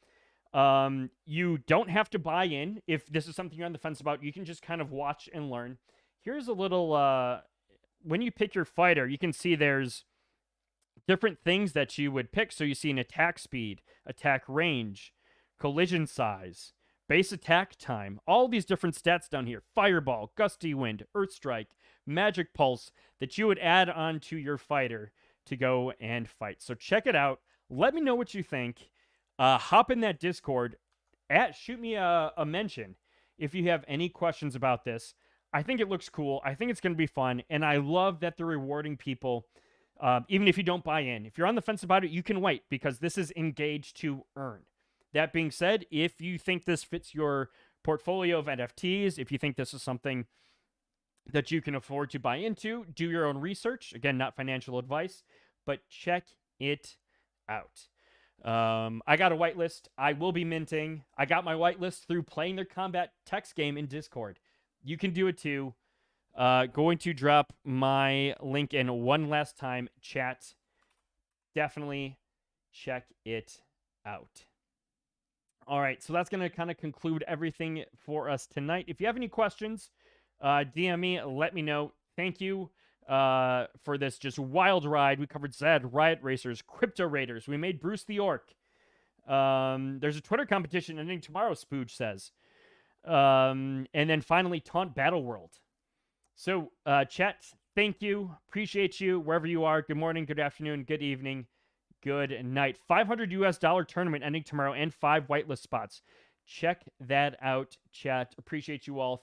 You don't have to buy in. If this is something you're on the fence about, you can just kind of watch and learn. Here's a little, when you pick your fighter, you can see there's different things that you would pick. So you see an attack speed, attack range, collision size, base attack time, all these different stats down here. Fireball, gusty wind, earth strike, magic pulse that you would add on to your fighter to go and fight. So check it out. Let me know what you think. Hop in that Discord. Shoot me a mention if you have any questions about this. I think it looks cool. I think it's going to be fun. And I love that they're rewarding people, even if you don't buy in. If you're on the fence about it, you can wait because this is engaged to earn. That being said, if you think this fits your portfolio of NFTs, if you think this is something that you can afford to buy into, do your own research. Again, not financial advice, but check it out. I got a whitelist. I will be minting. I got my whitelist through playing their combat text game in Discord. You can do it too. Going to drop my link in one last time. Chat. Definitely check it out. All right, so that's going to kind of conclude everything for us tonight. If you have any questions, DM me, let me know. Thank you for this just wild ride. We covered Zed, Riot Racers, Crypto Raiders. We made Bruce the Orc. There's a Twitter competition ending tomorrow, Spooge says. And then finally, Taunt Battle World. So, chat, thank you. Appreciate you wherever you are. Good morning, good afternoon, good evening, good night. $500 tournament ending tomorrow and 5 whitelist spots. Check that out, chat. Appreciate you all.